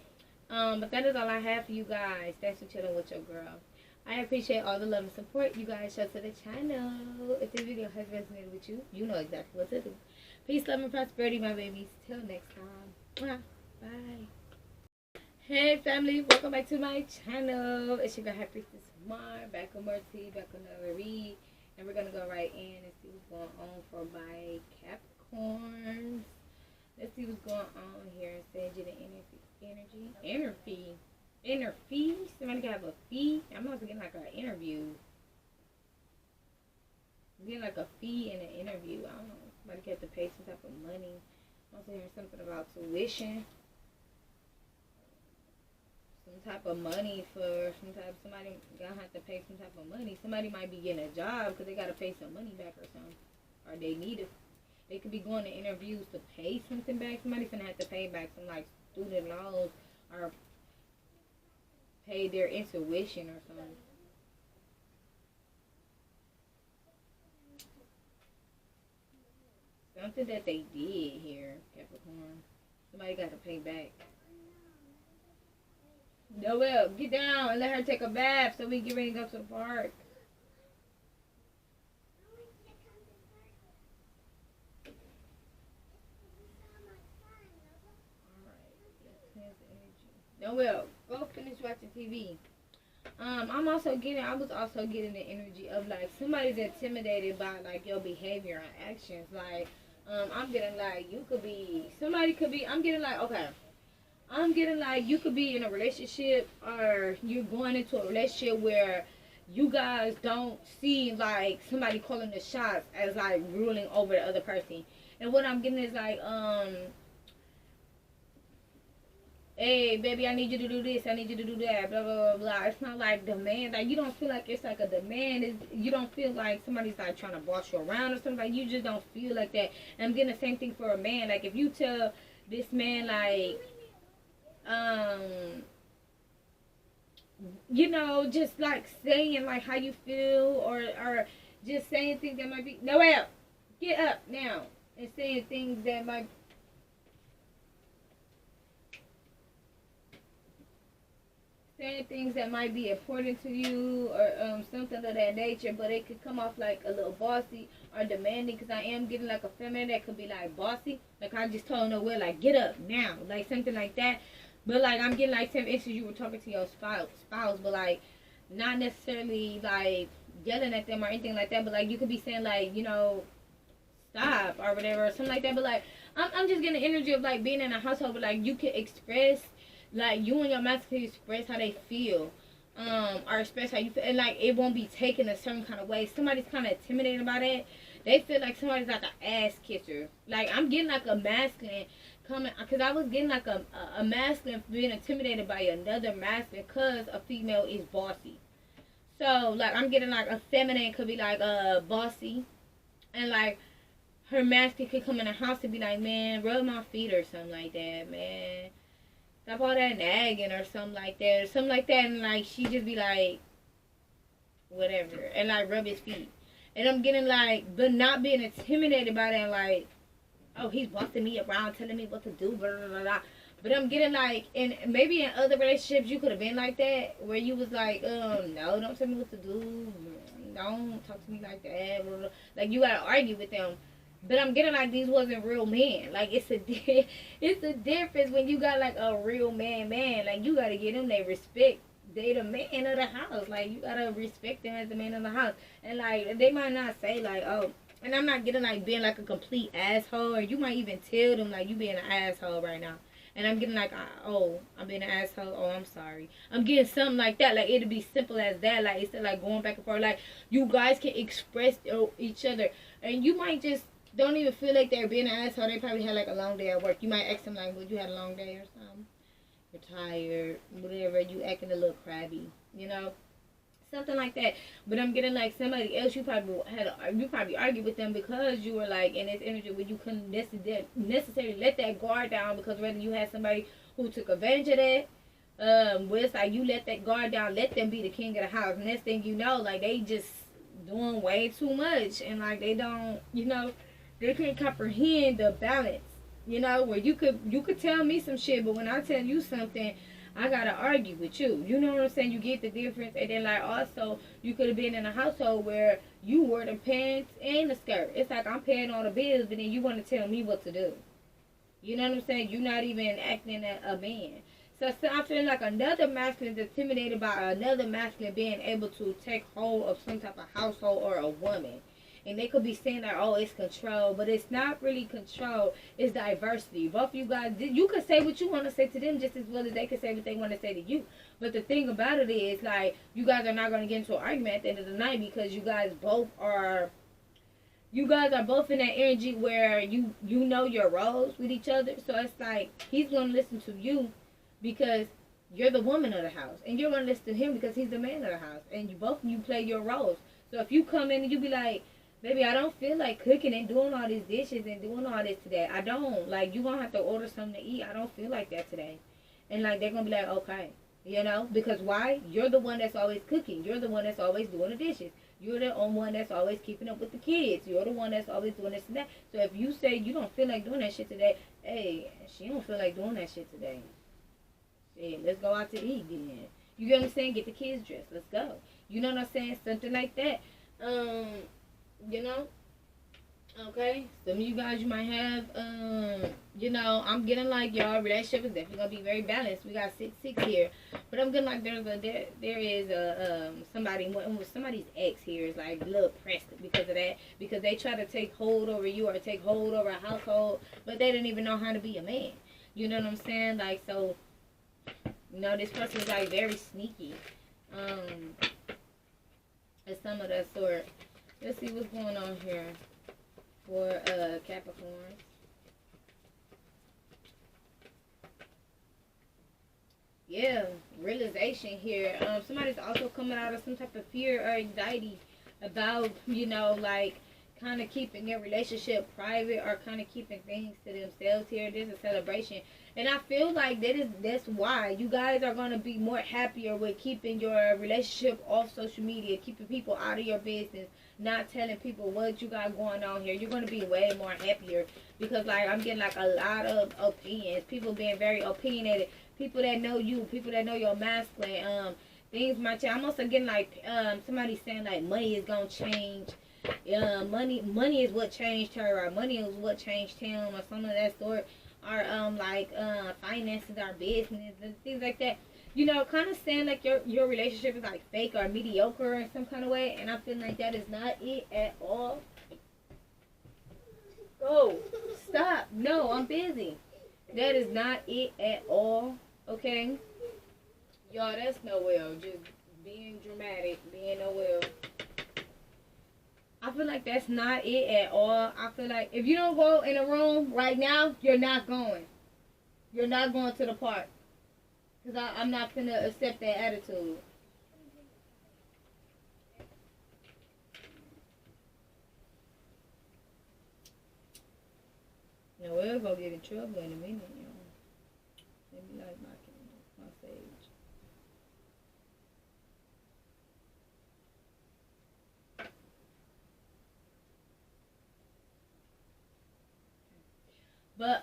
Speaker 1: But that is all I have for you guys. Thanks for chilling with your girl. I appreciate all the love and support you guys show to the channel. If this video has resonated with you, you know exactly what to do. Peace, love, and prosperity, my babies. Till next time. Bye. Hey, family. Welcome back to my channel. It's your girl, High Priestess Mar. Back on more tea, back on another read. And we're going to go right in and see what's going on for my Capricorns. Let's see what's going on here. Send you the inner fee. Somebody got a fee. I'm also getting like an interview. I'm getting like a fee in an interview. I don't know. Somebody got to pay some type of money. I'm also hearing something about tuition. Some type of money for somebody gonna have to pay some type of money. Somebody might be getting a job because they gotta pay some money back or something, or they need it. They could be going to interviews to pay something back. Somebody's gonna have to pay back some like student loans or pay their intuition or something. Something that they did here, Capricorn. Somebody got to pay back. Noel, get down and let her take a bath so we can get ready to go to the park. No, well, go finish watching TV. I was also getting the energy of like somebody's intimidated by like your behavior and actions. Like, I'm getting like I'm getting like, okay, I'm getting like you could be in a relationship or you're going into a relationship where you guys don't see like somebody calling the shots as like ruling over the other person. And what I'm getting is like, hey baby, I need you to do this, I need you to do that, blah blah blah blah. It's not like demand. Like you don't feel like it's like a demand. You don't feel like somebody's like trying to boss you around or something. Like you just don't feel like that. And I'm getting the same thing for a man. Like if you tell this man like, um just like saying like how you feel or just saying things that might be no way up, get up now, and saying things that might be important to you or something of that nature, but it could come off like a little bossy or demanding because I am getting like a feminine that could be like bossy. Like I just told her, well, like get up now, like something like that. But like I'm getting like some issues you were talking to your spouse, but like not necessarily like yelling at them or anything like that. But like you could be saying like stop or whatever or something like that. But like I'm just getting the energy of like being in a household where like you can express like you and your master can express how they feel, or express how you feel, and like it won't be taken a certain kind of way. Somebody's kind of intimidated by that. They feel like somebody's like an ass kisser. Like I'm getting like a masculine coming, because I was getting like a masculine being intimidated by another masculine because a female is bossy. So like I'm getting like a feminine could be like bossy, and like her masculine could come in the house and be like, man, rub my feet or something like that, man. Stop all that nagging or something like that. Or something like that. And like she just be like, whatever. And like rub his feet. And I'm getting like, but not being intimidated by that. Like, oh, he's bossing me around, telling me what to do, blah, blah, blah, blah. But I'm getting like, and maybe in other relationships you could have been like that. Where you was like, no, don't tell me what to do. Don't talk to me like that. Blah, blah. Like you gotta argue with them. But I'm getting like these wasn't real men. Like it's a difference when you got like a real man. Like you gotta give them their respect. They the man of the house. Like you gotta respect them as the man of the house. And like they might not say like, oh, and I'm not getting like being like a complete asshole. Or you might even tell them like you being an asshole right now. And I'm getting like, oh, I'm being an asshole. Oh, I'm sorry. I'm getting something like that. Like it'll be simple as that. Like instead of like going back and forth. Like you guys can express each other, and you might just don't even feel like they're being an asshole. They probably had like a long day at work. You might ask them like, well, you had a long day or something. You're tired, whatever. You acting a little crabby, something like that. But I'm getting like somebody else. You probably argued with them because you were like in this energy where you couldn't necessarily let that guard down because whether you had somebody who took advantage of that, where it's like you let that guard down, let them be the king of the house. Next thing you know, like they just doing way too much and like they don't, they can't comprehend the balance, where you could tell me some shit, but when I tell you something, I gotta argue with you. You know what I'm saying? You get the difference, and then like also you could have been in a household where you wore the pants and the skirt. It's like I'm paying all the bills, but then you want to tell me what to do. You know what I'm saying? You're not even acting a man. So I'm feeling like another masculine is intimidated by another masculine being able to take hold of some type of household or a woman. And they could be saying that, oh, it's control, but it's not really control. It's diversity. Both of you guys, you could say what you want to say to them just as well as they could say what they want to say to you. But the thing about it is, like, you guys are not going to get into an argument at the end of the night because you guys are both in that energy where you know your roles with each other. So it's like he's going to listen to you because you're the woman of the house, and you're going to listen to him because he's the man of the house, and you play your roles. So if you come in and you be like, baby, I don't feel like cooking and doing all these dishes and doing all this today. I don't. Like, you going to have to order something to eat. I don't feel like that today. And, like, they're going to be like, okay. Because why? You're the one that's always cooking. You're the one that's always doing the dishes. You're the only one that's always keeping up with the kids. You're the one that's always doing this and that. So if you say you don't feel like doing that shit today, hey, she don't feel like doing that shit today. Hey, let's go out to eat then. You get what I'm saying? Get the kids dressed. Let's go. You know what I'm saying? Something like that. Okay, some of you guys, you might have You know, I'm getting like y'all relationship is definitely gonna be very balanced. We got 6 6 here, but I'm getting like there is a somebody's ex here is like a little pressed because of that, because they try to take hold over you or take hold over a household, but they didn't even know how to be a man. You know what I'm saying? Like, so, you know, this person is like very sneaky. And some of that sort. Let's see what's going on here for Capricorn. Yeah, realization here. Somebody's also coming out of some type of fear or anxiety about, you know, like kind of keeping their relationship private or kind of keeping things to themselves here. There's a celebration. And I feel like that's why you guys are going to be more happier with keeping your relationship off social media, keeping people out of your business, not telling people what you got going on here. You're going to be way more happier because, like, I'm getting, like, a lot of opinions. People being very opinionated. People that know you. People that know your masculine. Things might change. I'm also getting, like, somebody saying, like, money is going to change. Money is what changed her, or money is what changed him, or some of that sort. Our finances, our business, and things like that. You know, kind of saying like your relationship is like fake or mediocre in some kind of way, and I feel like that is not it at all. Oh, stop! No, I'm busy. That is not it at all. Okay, y'all, that's Noel just being dramatic, being Noel. I feel like that's not it at all. I feel like if you don't go in a room right now, you're not going. You're not going to the park. Because I'm not going to accept that attitude. Now, we're going to get in trouble in a minute, y'all. Let me light my sage. But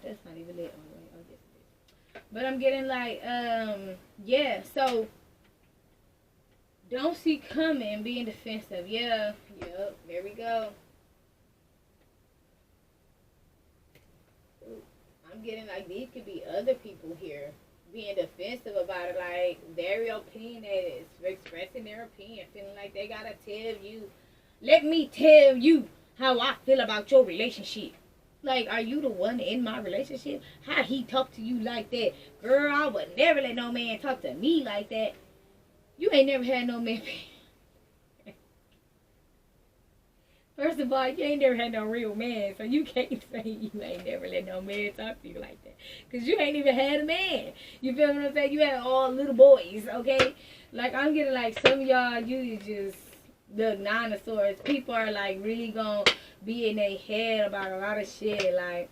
Speaker 1: that's not even lit all the way. I'll get this. But I'm getting like yeah. So don't see coming, being defensive. Yeah, yep. There we go. Ooh, I'm getting like these could be other people here being defensive about it, like very opinionated, expressing their opinion, feeling like they gotta tell you. Let me tell you how I feel about your relationship. Like, are you the one in my relationship? How he talk to you like that? Girl, I would never let no man talk to me like that. You ain't never had no man. First of all, you ain't never had no real man, so you can't say you ain't never let no man talk to you like that. Because you ain't even had a man. You feel what I'm saying? You had all little boys, okay? Like, I'm getting like some of y'all, you just, the dinosaurs. People are like really gonna be in their head about a lot of shit. Like,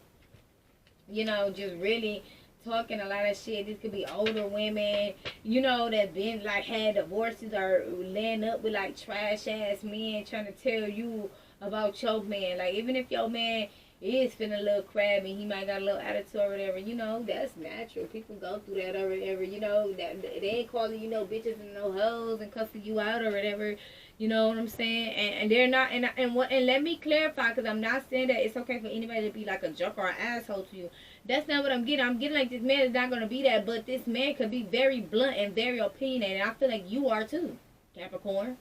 Speaker 1: you know, just really talking a lot of shit. This could be older women, you know, that been like had divorces or laying up with like trash ass men trying to tell you about your man. Like, even if your man is feeling a little crabby, he might got a little attitude or whatever, you know, that's natural. People go through that or whatever, you know, that they ain't calling you no bitches and no hoes and cussing you out or whatever. You know what I'm saying? And they're not, and let me clarify, because I'm not saying that it's okay for anybody to be like a jerk or an asshole to you. That's not what I'm getting. I'm getting like this man is not going to be that, but this man could be very blunt and very opinionated. And I feel like you are too, Capricorn.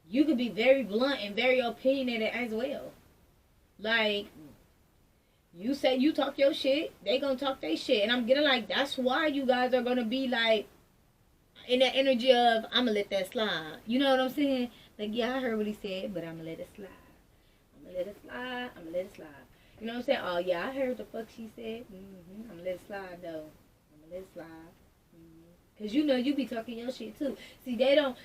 Speaker 1: You could be very blunt and very opinionated as well. Like, you say you talk your shit, they gonna talk their shit. And I'm getting like, that's why you guys are going to be like, in that energy of, I'm gonna let that slide. You know what I'm saying? Like, yeah, I heard what he said, but I'm gonna let it slide. I'm gonna let it slide. I'm gonna let it slide. You know what I'm saying? Oh, yeah, I heard the fuck she said. I'm gonna let it slide, though. I'm gonna let it slide. Because you know you be talking your shit, too. See, they don't...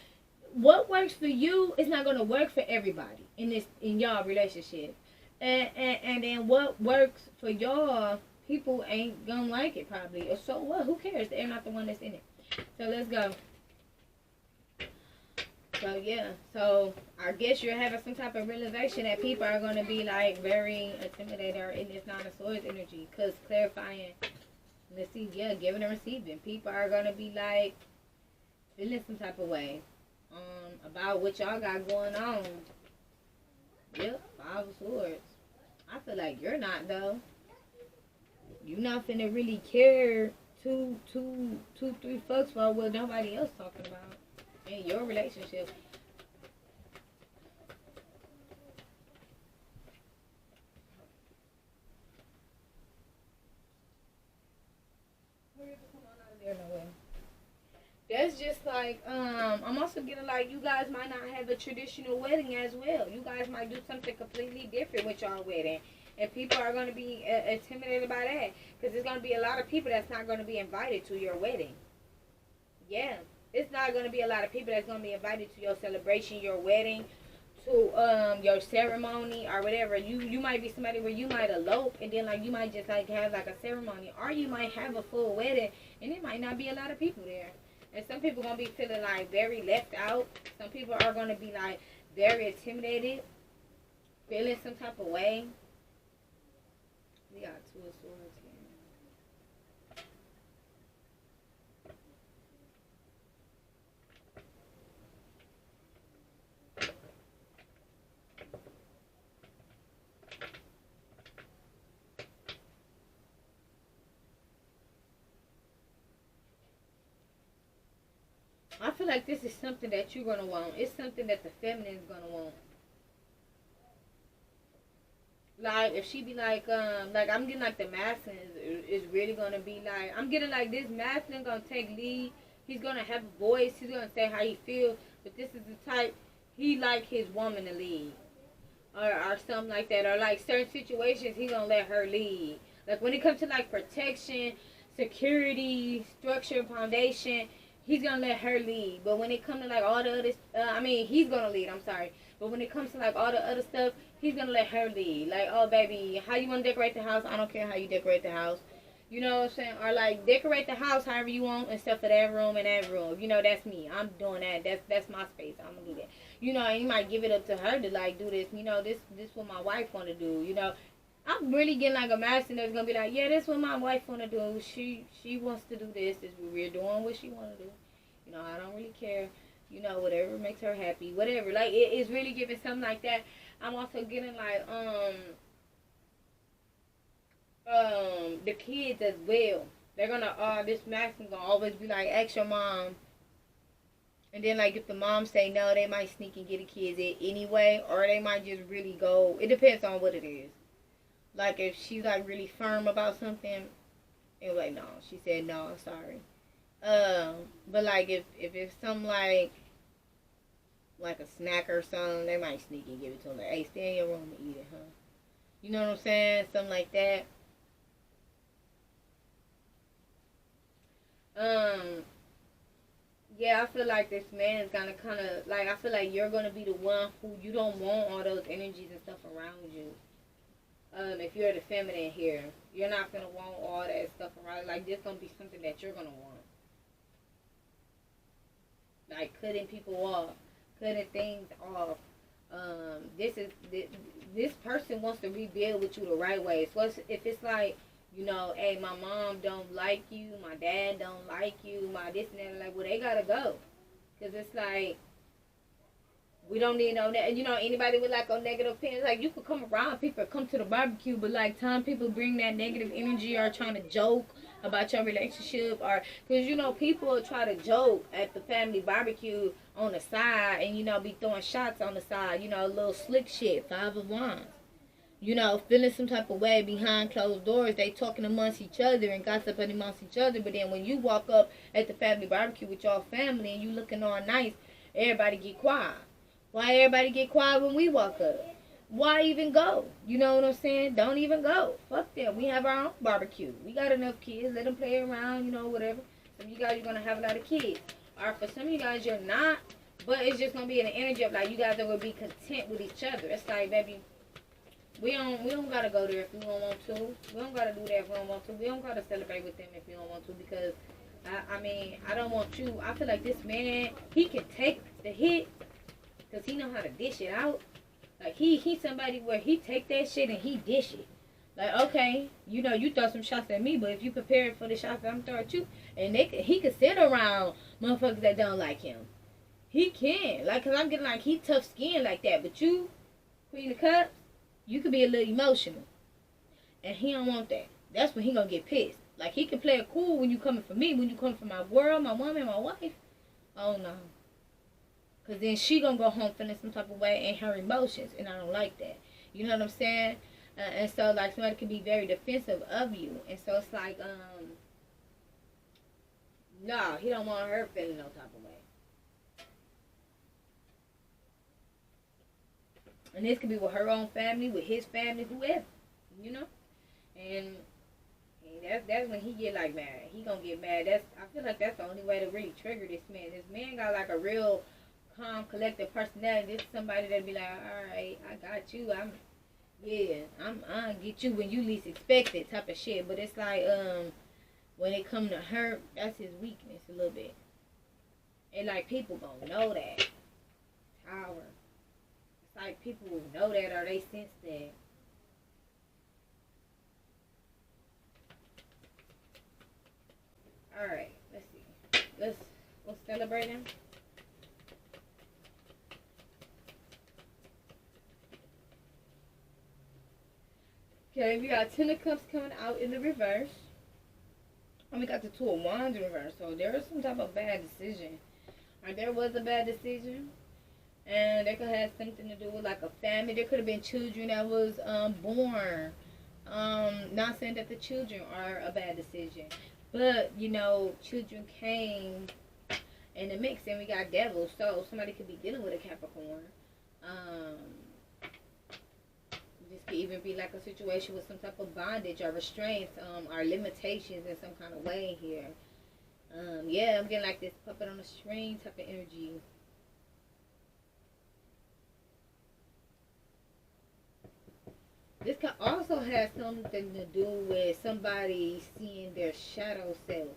Speaker 1: What works for you is not gonna work for everybody in y'all relationship. And then what works for y'all, people ain't gonna like it, probably. Or so what? Who cares? They're not the one that's in it. So let's go. So yeah, so I guess you're having some type of realization that people are going to be like very intimidated or in this Nine of Swords energy. Because clarifying, let's see, yeah, giving and receiving. People are going to be like feeling some type of way about what y'all got going on. Yep, Five of Swords. I feel like you're not though. You not finna really care three fucks for what nobody else talking about in your relationship. That's just like I'm also getting like you guys might not have a traditional wedding as well. You guys might do something completely different with your wedding, and people are going to be intimidated by that because there's going to be a lot of people that's not going to be invited to your wedding. Yeah, it's not going to be a lot of people that's going to be invited to your celebration, your wedding, to your ceremony or whatever. You might be somebody where you might elope and then like you might just like have like a ceremony, or you might have a full wedding and it might not be a lot of people there. And some people gonna be feeling like very left out. Some people are gonna be like very intimidated, feeling some type of way. We got two of swords here. I feel like this is something that you're gonna want. It's something that the feminine is gonna want. Like if she be like I'm getting like the masculine is really gonna be like I'm getting like this masculine gonna take lead. He's gonna have a voice. He's gonna say how he feels. But this is the type he like his woman to lead, or something like that. Or like certain situations he gonna let her lead. Like when it comes to like protection, security, structure, foundation, he's gonna let her lead. But when it comes to like all the other, he's gonna lead. I'm sorry. But when it comes to like all the other stuff, he's gonna let her lead. Like, oh baby, how you wanna decorate the house? I don't care how you decorate the house. You know what I'm saying? Or like decorate the house however you want, except for that room and that room. You know, that's me. I'm doing that. That's my space. I'm gonna do that. You know, and you might give it up to her to like do this. You know, this what my wife wanna do. You know, I'm really getting like a master that's gonna be like, yeah, this what my wife wanna do. She wants to do this. We're doing what she wanna do. You know, I don't really care. You know, whatever makes her happy, whatever. Like it is really giving something like that. I'm also getting like the kids as well. They're gonna this masculine gonna always be like, ask your mom. And then like if the mom say no, they might sneak and get the kids in anyway, or they might just really go. It depends on what it is. Like if she's like really firm about something, it's like no. She said no. I'm sorry. But like if it's something like a snack or something, they might sneak and give it to them. Like, hey, stay in your room and eat it, huh? You know what I'm saying? Something like that. Yeah, I feel like this man is gonna kind of like. I feel like you're gonna be the one who you don't want all those energies and stuff around you. If you're the feminine here, you're not gonna want all that stuff around. Like this gonna be something that you're gonna want. Like cutting people off, cutting things off. This person wants to rebuild with you the right way. So if it's like, you know, hey, my mom don't like you, my dad don't like you, my this and that, like, well, they gotta go, cause it's like we don't need no, you know, anybody with like a negative opinion. Like you could come around, people come to the barbecue, but like time people bring that negative energy or trying to joke about your relationship, or because you know people try to joke at the family barbecue on the side, and you know be throwing shots on the side, you know, a little slick shit, 5 of Wands. You know, feeling some type of way behind closed doors. They talking amongst each other and gossiping amongst each other. But then when you walk up at the family barbecue with your family and you looking all nice, everybody get quiet. Why everybody get quiet when we walk up? Why even go? You know what I'm saying? Don't even go. Fuck them. We have our own barbecue. We got enough kids. Let them play around, you know, whatever. Some of you guys are going to have a lot of kids. Or for some of you guys, you're not. But it's just going to be an energy of, like, you guys are going to be content with each other. It's like, baby, we don't got to go there if we don't want to. We don't got to do that if we don't want to. We don't got to celebrate with them if we don't want to. Because, I don't want you. I feel like this man, he can take the hit. Because he know how to dish it out. Like, he somebody where he take that shit and he dish it. Like, okay, you know, you throw some shots at me, but if you prepare for the shots that I'm throwing at you, and he can sit around motherfuckers that don't like him. He can. Like, because I'm getting like, he tough skin like that. But you, Queen of Cups, you could be a little emotional. And he don't want that. that's when he gonna get pissed. Like, he can play it cool when you coming for me, when you coming for my world, my woman, my wife. Oh no. Because then she gonna go home feeling some type of way in her emotions, and I don't like that. You know what I'm saying? And so, like, somebody can be very defensive of you. And so it's like, no, he don't want her feeling no type of way. And this could be with her own family, with his family, whoever, you know? And that's when he get like mad. He gonna get mad. I feel like that's the only way to really trigger this man. This man got like a real calm, collective personality. This is somebody that be like, all right, I got you. I'm gonna get you when you least expect it, type of shit. But it's like, when it come to hurt, that's his weakness a little bit. And like, people gonna know that. Tower. It's like people will know that, or they sense that. All right, let's see. Let's celebrate him. Okay, we got Ten of Cups coming out in the reverse. And we got the Two of Wands in reverse. So there was some type of bad decision. Or there was a bad decision. And that could have something to do with like a family. There could have been children that was born. Not saying that the children are a bad decision. But, you know, children came in the mix, and we got devils. So somebody could be dealing with a Capricorn. This could even be like a situation with some type of bondage or restraints, or limitations in some kind of way here. Yeah, I'm getting like this puppet on a string type of energy. This could also have something to do with somebody seeing their shadow self.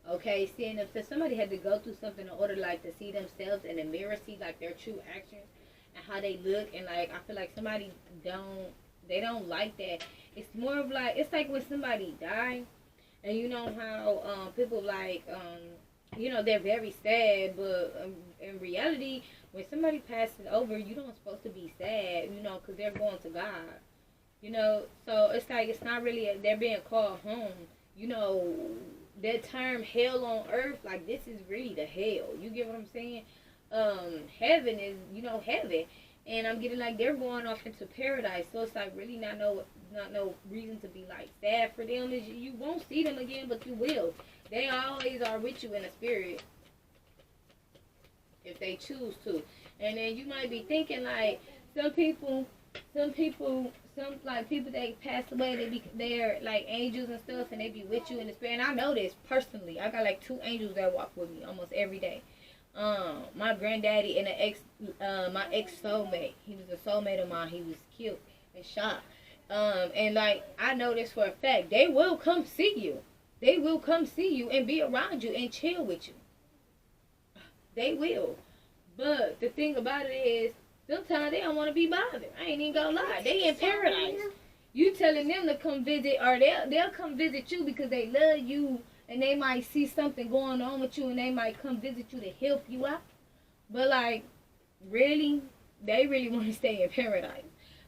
Speaker 1: Okay, seeing if somebody had to go through something in order like to see themselves in the mirror, see like their true actions and how they look, and like I feel like somebody don't like that. It's more of like, it's like when somebody died, and you know how people like you know, they're very sad, but in reality, when somebody passes over, you don't supposed to be sad, you know, because they're going to God. You know, so it's like, it's not really they're being called home. You know, that term hell on earth, like, this is really the hell. You get what I'm saying? Heaven is, you know, heaven. And I'm getting like they're going off into paradise. So it's like really not no reason to be like sad for them. Is you won't see them again, but you will. They always are with you in the spirit if they choose to. And then you might be thinking like some people like people that pass away, they're like angels and stuff, and they be with you in the spirit. And I know this personally. I got like 2 angels that walk with me almost every day. My granddaddy and my ex soulmate. He was a soulmate of mine. He was killed and shot. And like I know this for a fact. They will come see you. They will come see you and be around you and chill with you. They will. But the thing about it is, sometimes they don't want to be bothered. I ain't even gonna lie. They in paradise. You telling them to come visit, or they'll come visit you because they love you, and they might see something going on with you, and they might come visit you to help you out. But like, really, they really want to stay in paradise.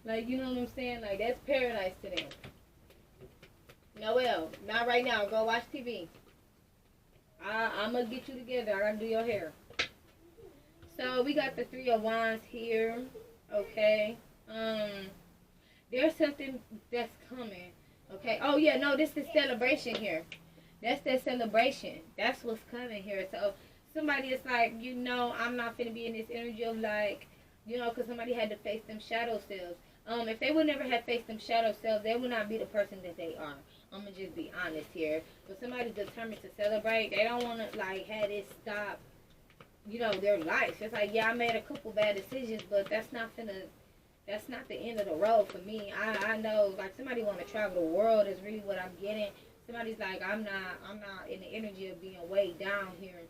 Speaker 1: Like, you know what I'm saying? Like, that's paradise to them. Noel, not right now. Go watch TV. I'm gonna get you together. I gotta do your hair. So we got the 3 of Wands here, okay? There's something that's coming, okay? Oh yeah, no, this is celebration here. That's that celebration. That's what's coming here. So somebody is like, you know, I'm not finna be in this energy of like, you know, because somebody had to face them shadow selves. If they would never have faced them shadow selves, they would not be the person that they are. I'm gonna just be honest here. But somebody's determined to celebrate. They don't want to like have it stop, you know, their life. It's like, yeah, I made a couple bad decisions, but that's not the end of the road for me. I know, like, somebody want to travel the world is really what I'm getting. Somebody's like, I'm not in the energy of being weighed down here.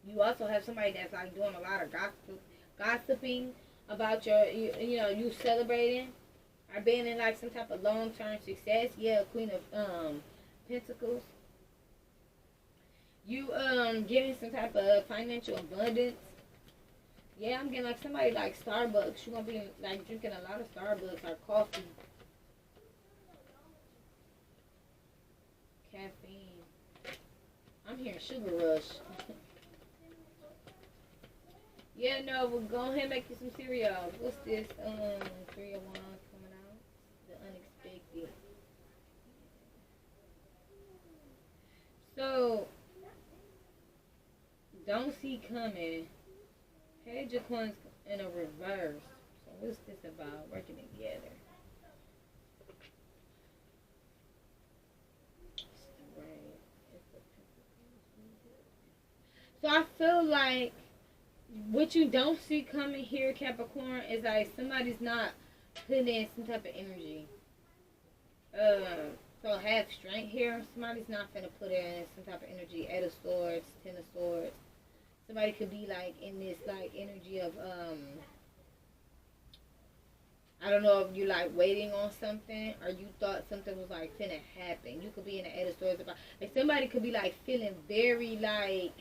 Speaker 1: You also have somebody that's like doing a lot of gossiping about you know, you celebrating or being in like some type of long-term success. Yeah, Queen of Pentacles. You getting some type of financial abundance. Yeah, I'm getting like somebody like Starbucks. You're gonna be like drinking a lot of Starbucks or coffee. caffeine. I'm hearing sugar rush. Yeah, no, we'll go ahead and make you some cereal. What's this? 301 coming out. The unexpected. So, don't see coming. Page of coins in a reverse. So what's this about? Working together. So I feel like what you don't see coming here, Capricorn, is like somebody's not putting in some type of energy. So have strength here. Somebody's not gonna put in some type of energy. Eight of Swords, Ten of Swords. Somebody could be like in this like energy of I don't know if you like waiting on something or you thought something was like finna happen. You could be in the Eight of Swords about like somebody could be like feeling very like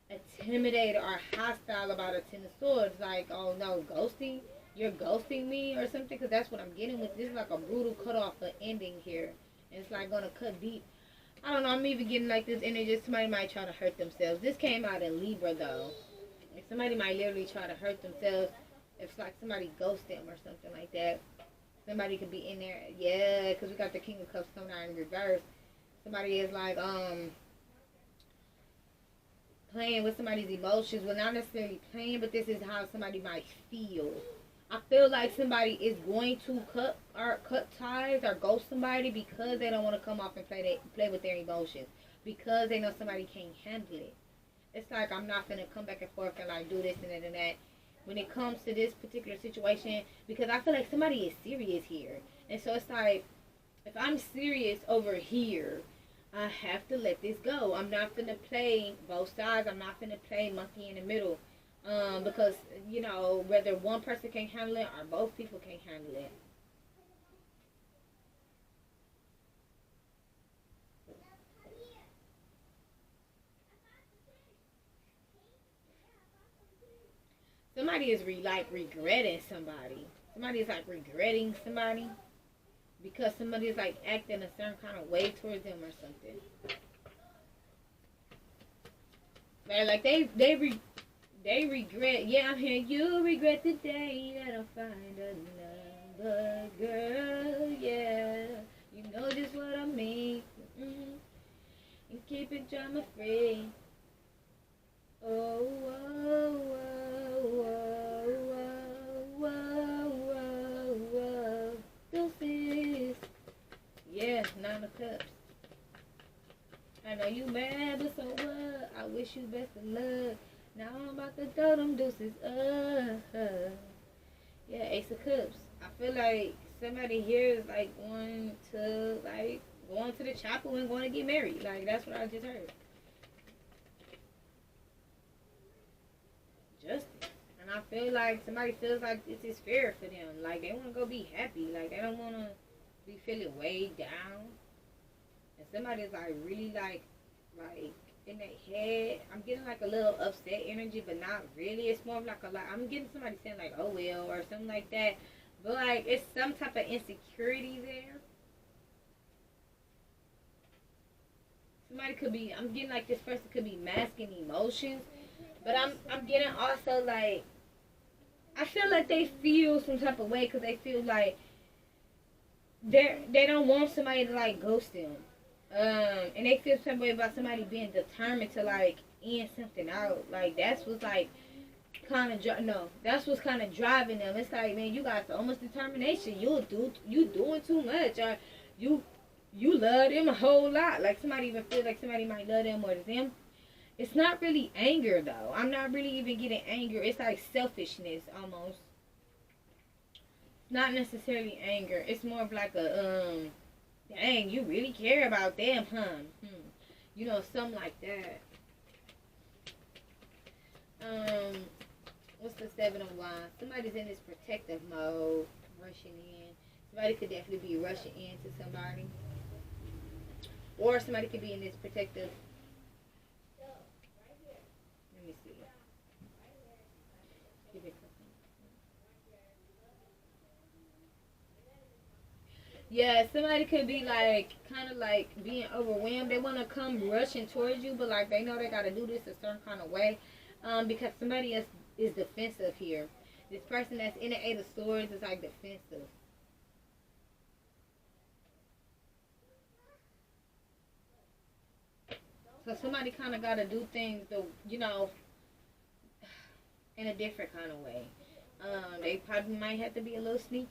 Speaker 1: intimidated or hostile about a Ten of Swords. Like, oh no, ghosting? You're ghosting me or something? Because that's what I'm getting with. This is like a brutal cutoff for ending here. And it's like gonna cut deep. I don't know, I'm even getting like this energy. Somebody might try to hurt themselves. This came out in Libra though. Like somebody might literally try to hurt themselves. If it's like somebody ghost them or something like that. Somebody could be in there. Yeah, because we got the King of Cups coming out in reverse. Somebody is like, playing with somebody's emotions. Well, not necessarily playing, but this is how somebody might feel. I feel like somebody is going to cut ties or ghost somebody because they don't want to come off and play with their emotions. Because they know somebody can't handle it. It's like I'm not gonna come back and forth and like do this and that and that. When it comes to this particular situation, because I feel like somebody is serious here. And so it's like, if I'm serious over here, I have to let this go. I'm not gonna play both sides. I'm not gonna play monkey in the middle. Because, you know, whether one person can handle it or both people can handle it. Somebody is like regretting somebody. Somebody is like regretting somebody because somebody is like acting a certain kind of way towards them or something. Like they regret. Yeah, I'm hearing you regret the day that I find another girl. Yeah, you know just what I mean. And keep it drama free. Oh, whoa, whoa, whoa, whoa, whoa, whoa. Deuces. Yeah, 9 of Cups. I know you mad, but so what? I wish you best of luck. Now I'm about to throw them deuces up. Yeah, Ace of Cups. I feel like somebody here is like going to the chapel and going to get married. Like that's what I just heard. Justice. And I feel like somebody feels like this is fair for them. Like they want to go be happy. Like they don't want to be feeling weighed down. And somebody's like really like in their head. I'm getting like a little upset energy, but not really. It's more of like I'm getting somebody saying like, oh well, or something like that. But like it's some type of insecurity there. Somebody could be. I'm getting like this person could be masking emotions, but I'm getting also like I feel like they feel some type of way because they feel like they don't want somebody to like ghost them. And they feel some way about somebody being determined to like end something out. Like that's what's like that's what's kind of driving them. It's like, man, you got so much determination. You doing too much, or you love them a whole lot. Like somebody even feels like somebody might love them more than them. It's not really anger though. I'm not really even getting anger. It's like selfishness almost. Not necessarily anger. It's more of like a dang, you really care about them, huh? You know, something like that. What's the 7 of Wands? Somebody's in this protective mode, rushing in. Somebody could definitely be rushing into somebody. Or somebody could be in this protective. Let me see. Yeah, somebody could be like, kind of like being overwhelmed. They want to come rushing towards you, but like they know they got to do this a certain kind of way, because somebody else is defensive here. This person that's in the Eight of Swords is like defensive. So somebody kind of got to do things, the in a different kind of way. They probably might have to be a little sneaky.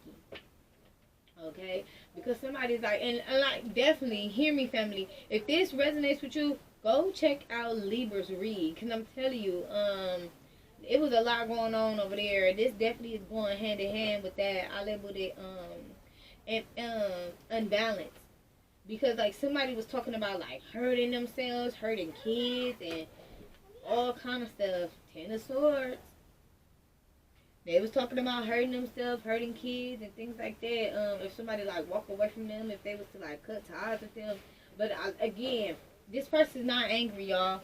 Speaker 1: Okay, because somebody's like, and like, definitely hear me, family. If this resonates with you, go check out Libra's read, because I'm telling you, it was a lot going on over there. This definitely is going hand in hand with that. I labeled it and unbalanced, because like somebody was talking about like hurting themselves, hurting kids, and all kind of stuff. Ten of Swords. They was talking about hurting themselves, hurting kids, and things like that. If somebody like walk away from them, if they was to like cut ties with them. But again, this person's not angry, y'all.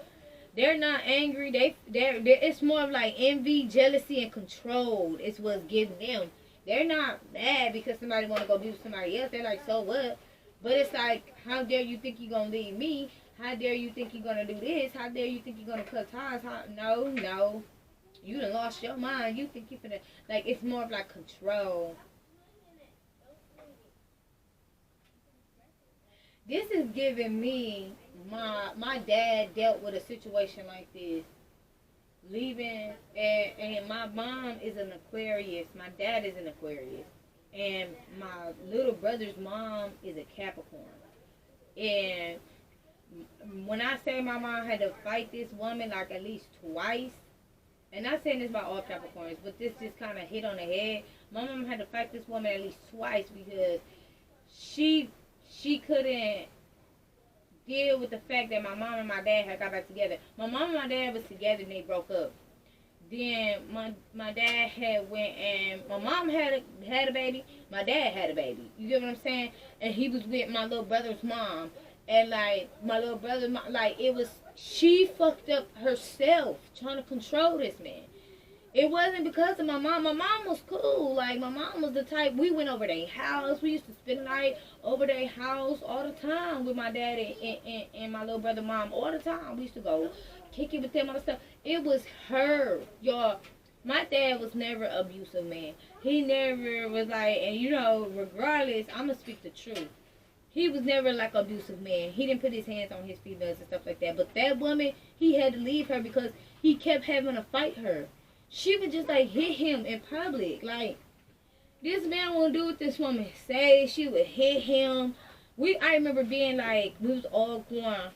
Speaker 1: They're not angry. They're it's more of like envy, jealousy, and control. It's what's getting them. They're not mad because somebody want to go be with somebody else. They're like, so what? But it's like, how dare you think you're gonna leave me? How dare you think you're gonna do this? How dare you think you're gonna cut ties? No, no. You done lost your mind. You think you finna, like, it's more of like control. This is giving me, my dad dealt with a situation like this. Leaving, and my mom is an Aquarius. My dad is an Aquarius. And my little brother's mom is a Capricorn. And when I say my mom had to fight this woman like at least twice, and not saying this about all Capricorns, but this just kind of hit on the head. My mom had to fight this woman at least twice because she couldn't deal with the fact that my mom and my dad had got back together. My mom and my dad was together and they broke up. Then my dad had went, and my mom had a baby. My dad had a baby. You get what I'm saying? And he was with my little brother's mom. And like my little brother, like it was, she fucked up herself trying to control this man. It wasn't because of my mom. My mom was cool. Like, my mom was the type, we went over their house. We used to spend the night over their house all the time with my dad and my little brother mom all the time. We used to go kick it with them, all the stuff. It was her, y'all. My dad was never an abusive man. He never was like, and regardless, I'm going to speak the truth. He was never like an abusive man. He didn't put his hands on his females and stuff like that. But that woman, he had to leave her because he kept having to fight her. She would just like hit him in public. Like, this man won't do what this woman say. She would hit him. I remember being like, we was all going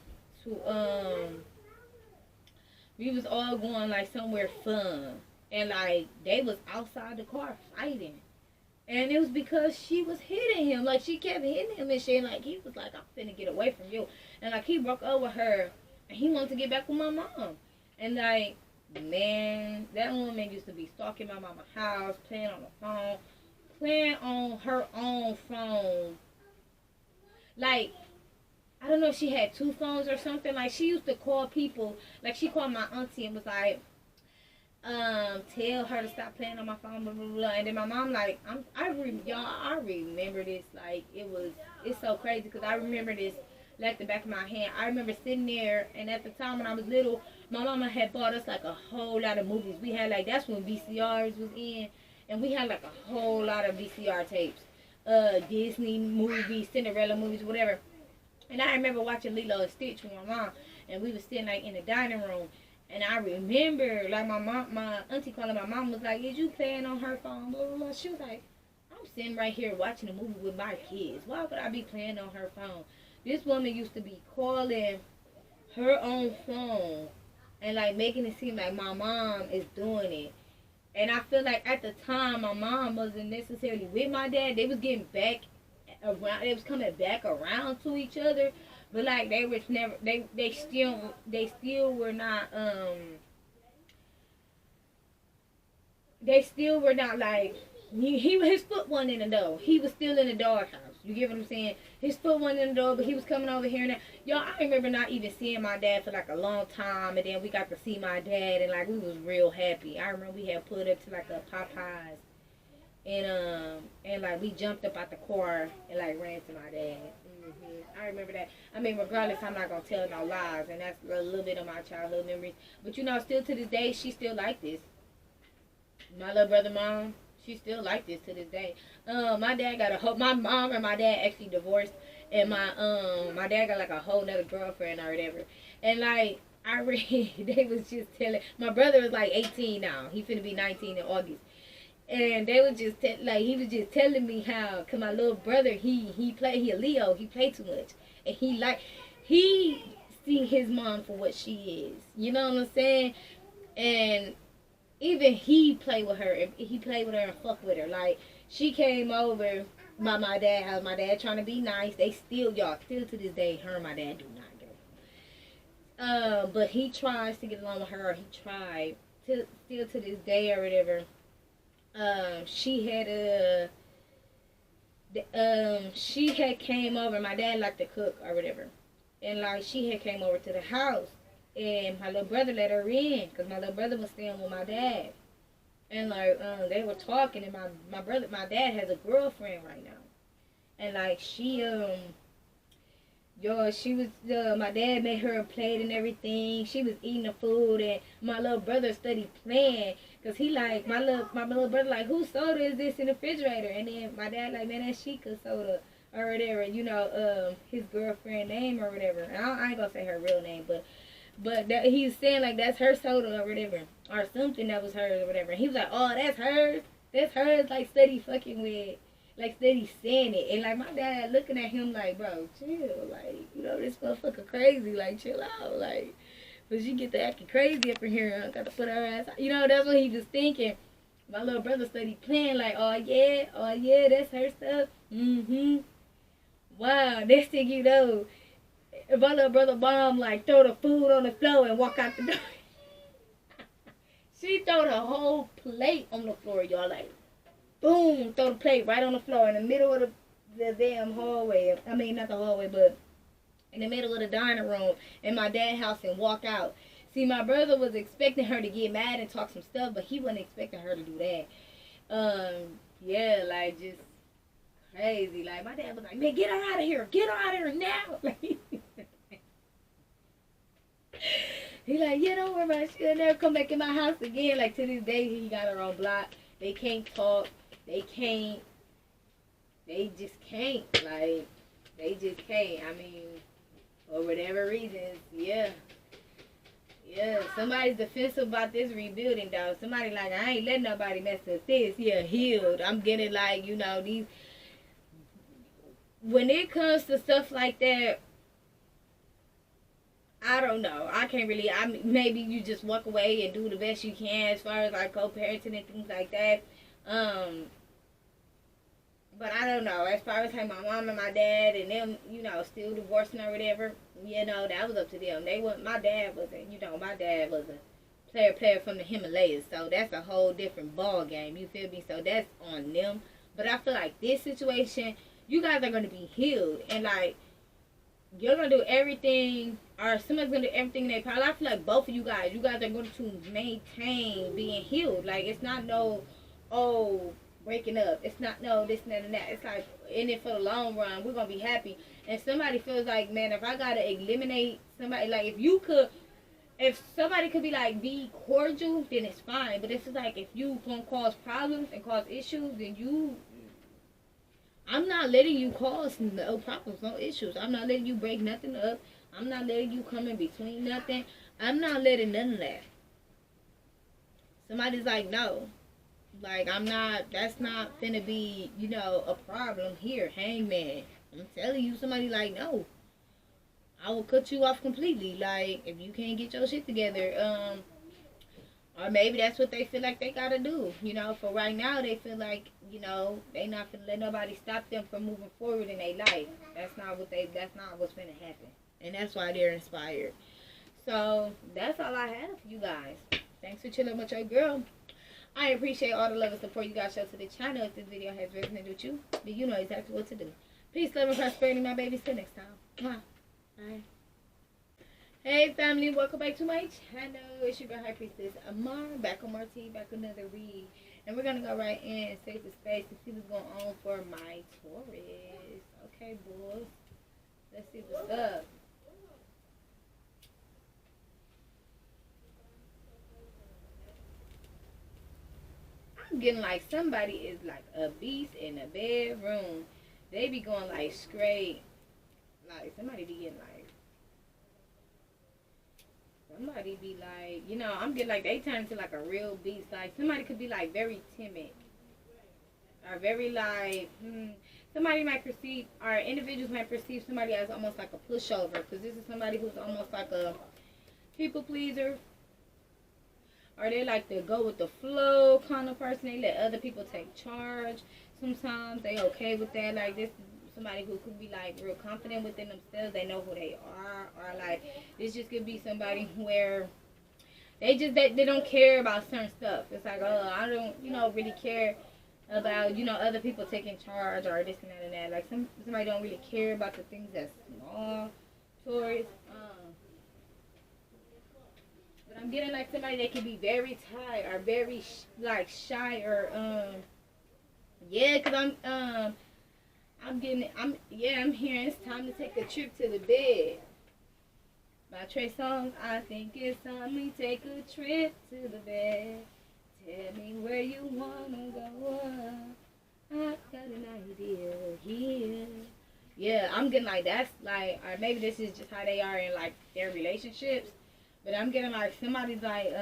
Speaker 1: like somewhere fun. And like, they was outside the car fighting. And it was because she was hitting him. Like, she kept hitting him and shit. Like, he was like, I'm finna get away from you. And like, he broke up with her. And he wanted to get back with my mom. And like, man, that woman used to be stalking my mama's house, playing on the phone, playing on her own phone. Like, I don't know if she had two phones or something. Like, she used to call people. Like, she called my auntie and was like, tell her to stop playing on my phone, blah, blah, blah. And then my mom, like, I remember this. Like, it's so crazy because I remember this like the back of my hand. I remember sitting there, and at the time when I was little, my mama had bought us like a whole lot of movies. We had like, that's when VCRs was in, and we had like a whole lot of VCR tapes, Disney movies, Cinderella movies, whatever. And I remember watching Lilo and Stitch with my mom, and we was sitting like in the dining room. And I remember, like, my auntie calling my mom was like, is you playing on her phone? Blah, blah, blah. She was like, I'm sitting right here watching a movie with my kids. Why would I be playing on her phone? This woman used to be calling her own phone and, like, making it seem like my mom is doing it. And I feel like at the time, my mom wasn't necessarily with my dad. They was getting back around. They was coming back around to each other. But like they was never, they still were not they still were not like his foot wasn't in the door. He was still in the doghouse. You get what I'm saying? His foot wasn't in the door, but he was coming over here and there. Y'all, I remember not even seeing my dad for like a long time, and then we got to see my dad, and like we was real happy. I remember we had pulled up to like a Popeyes, and like we jumped up out the car and like ran to my dad. I remember that. I mean, regardless, I'm not gonna tell no lies, and that's a little bit of my childhood memories. But you know, still to this day, she still like this. My little brother, mom, she still like this to this day. My dad got my mom and my dad actually divorced, and my dad got like a whole nother girlfriend or whatever. And like I read, they was just telling my brother was like 18 now. He finna be 19 in August. And they was just he was just telling me how, cause my little brother he a Leo, he play too much, and he see his mom for what she is. You know what I'm saying? And even he played with her. He played with her and fuck with her. Like she came over by my dad house. My dad trying to be nice. They still still to this day, her and my dad do not get along. But he tries to get along with her. He tried to still to this day or whatever. She had came over. My dad liked to cook or whatever, and like she had came over to the house, and my little brother let her in because my little brother was staying with my dad, and like they were talking, and my dad has a girlfriend right now, and like she was, my dad made her a plate and everything. She was eating the food, and my little brother studied playing, cause he like, my little brother like, whose soda is this in the refrigerator? And then my dad like, man, that's Sheikah's soda, or whatever, you know, his girlfriend name or whatever. And I ain't gonna say her real name, but that he's saying like, that's her soda or whatever, or something that was hers or whatever. And he was like, oh, that's hers, like steady fucking with, like steady saying it. And like my dad looking at him like, bro, chill, like, you know, this motherfucker crazy, like chill out, like, but she get to acting crazy up in here, I gotta put her ass out. You know, that's what he was thinking. My little brother studied playing like, oh yeah, that's her stuff. Wow, next thing you know, my little brother mom like throw the food on the floor and walk out the door. She throw the whole plate on the floor, y'all, like boom, throw the plate right on the floor in the middle of the damn hallway. I mean, not the hallway, but in the middle of the dining room in my dad's house and walk out. See, my brother was expecting her to get mad and talk some stuff, but he wasn't expecting her to do that. Yeah, like just crazy. Like my dad was like, man, get her out of here now. Like, he like, yeah, don't worry about it. She'll never come back in my house again. Like to this day, he got her on block. They can't talk. They just can't. Like, they just can't. I mean, for whatever reasons, yeah. Somebody's defensive about this rebuilding, though. Somebody like, I ain't letting nobody mess with this. Yeah, healed. I'm getting like, you know, these. When it comes to stuff like that, I don't know. I can't really. Maybe you just walk away and do the best you can as far as like co-parenting and things like that. But I don't know. As far as like my mom and my dad and them, you know, still divorcing or whatever, you know, that was up to them. My dad wasn't, you know, my dad was a player from the Himalayas. So that's a whole different ball game. You feel me? So that's on them. But I feel like this situation, you guys are going to be healed. And like, you're going to do everything, or somebody's going to do everything in their power. I feel like both of you guys are going to maintain being healed. Like, it's not no, breaking up. It's not no this, and that. It's like, in it for the long run, we're going to be happy. And somebody feels like, man, if I got to eliminate somebody, like, if somebody could be like, be cordial, then it's fine. But it's like, if you going to cause problems and cause issues, then I'm not letting you cause no problems, no issues. I'm not letting you break nothing up. I'm not letting you come in between nothing. I'm not letting none of that. Somebody's like, no. Like, that's not finna be, you know, a problem here, hangman. I'm telling you, somebody like, no. I will cut you off completely. Like, if you can't get your shit together, or maybe that's what they feel like they gotta do. You know, for right now, they feel like, you know, they not finna let nobody stop them from moving forward in their life. That's not what's finna happen. And that's why they're inspired. So, that's all I have for you guys. Thanks for chilling with your girl. I appreciate all the love and support you guys show to the channel. If this video has resonated with you, then you know exactly what to do. Peace, love, and prosperity, my babies. Till next time. Bye. Hey family, welcome back to my channel. It's your girl High Priestess Amar, back on Marty, back with another read. And we're going to go right in and save the space to see what's going on for my Taurus. Okay, boys. Let's see what's up. I'm getting like somebody is like a beast in a bedroom. They be going like straight. Like somebody be getting like. Somebody be like, you know, I'm getting like they turn into like a real beast. Like somebody could be like very timid. Or very like, somebody might perceive, or individuals might perceive somebody as almost like a pushover. Because this is somebody who's almost like a people pleaser. Or they like to go with the flow kind of person. They let other people take charge. Sometimes they okay with that. Like this is somebody who could be like real confident within themselves. They know who they are. Or like this just could be somebody where they don't care about certain stuff. It's like, oh, I don't, really care about, other people taking charge or this and that and that. Like somebody don't really care about the things that's small towards. But I'm getting like somebody that can be very tired or very like shy or yeah, cause I'm hearing it's time to take a trip to the bed. By Trey Songz, I think it's time we take a trip to the bed. Tell me where you wanna go. I got an idea here. Yeah, I'm getting like that's like, or maybe this is just how they are in like their relationships. But I'm getting like somebody's like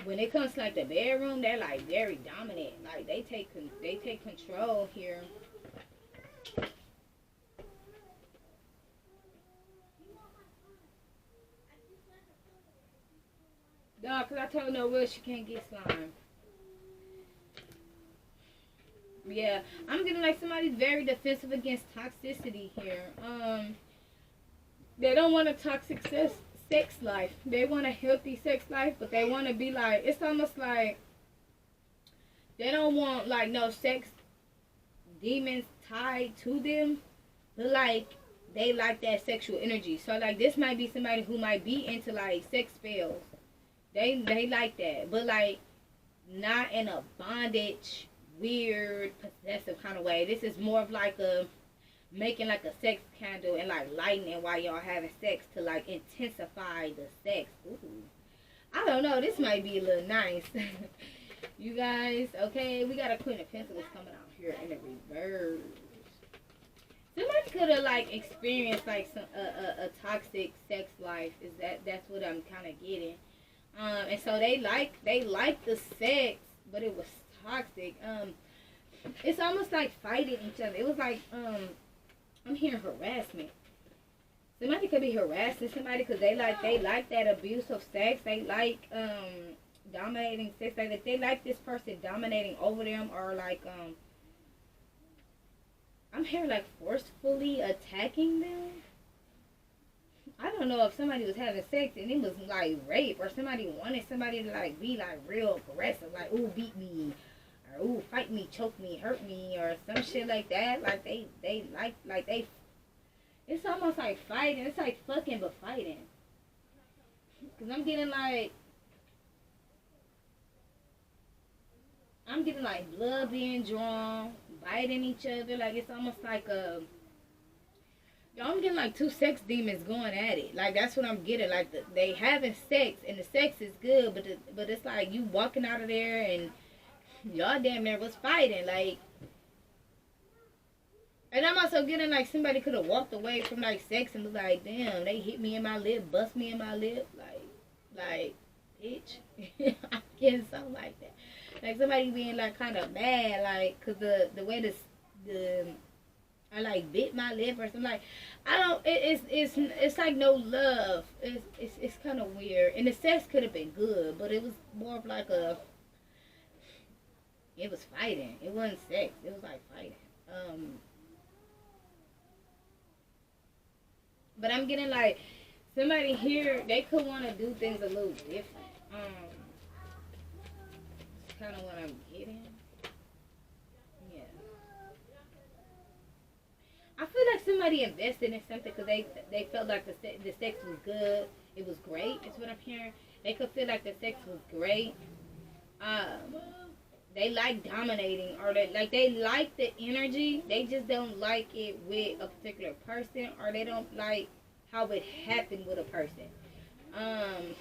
Speaker 1: when it comes to like the bedroom, they're like very dominant. Like they take control here. No, cause I told no Will she can't get slime. Yeah, I'm getting like somebody's very defensive against toxicity here. They don't want a toxic sex life. They want a healthy sex life, but they want to be like, it's almost like they don't want like no sex demons tied to them, but like they like that sexual energy. So like this might be somebody who might be into like sex spells. They like that, but like not in a bondage, weird, possessive kind of way. This is more of like a making like a sex candle and like lighting it while y'all having sex to like intensify the sex. Ooh. I don't know. This might be a little nice. You guys, okay? We got a Queen of Pentacles coming out here in the reverse. Somebody could have like experienced like some a toxic sex life. That's what I'm kind of getting. And so they like the sex, but it was toxic. It's almost like fighting each other. It was like I'm hearing harassment. Somebody could be harassing somebody because they like that abuse of sex. They like dominating sex. Like if they like this person dominating over them, or like I'm hearing like forcefully attacking them. I don't know if somebody was having sex and it was like rape, or somebody wanted somebody to like be like real aggressive, like ooh beat me, or ooh fight me, choke me, hurt me, or some shit like that. Like they it's almost like fighting. It's like fucking but fighting. Cause I'm getting like blood being drawn, biting each other. Like it's almost like a I'm getting like two sex demons going at it. Like that's what I'm getting. Like they having sex and the sex is good, but it's like you walking out of there and y'all damn near was fighting. Like, and I'm also getting like somebody could have walked away from like sex and was like, damn, they hit me in my lip, bust me in my lip, like bitch. I'm getting something like that. Like somebody being like kind of mad, like cause the way the I like bit my lip or something. Like I don't. It's like no love. It's kind of weird. And the sex could have been good, but it was more of like a. It was fighting. It wasn't sex. It was like fighting. But I'm getting like somebody here. They could want to do things a little different. That's kind of what I'm getting. I feel like somebody invested in something because they felt like the sex was good. It was great. Is what I'm hearing. They could feel like the sex was great. Um, they like dominating, or they like the energy. They just don't like it with a particular person, or they don't like how it happened with a person. Um,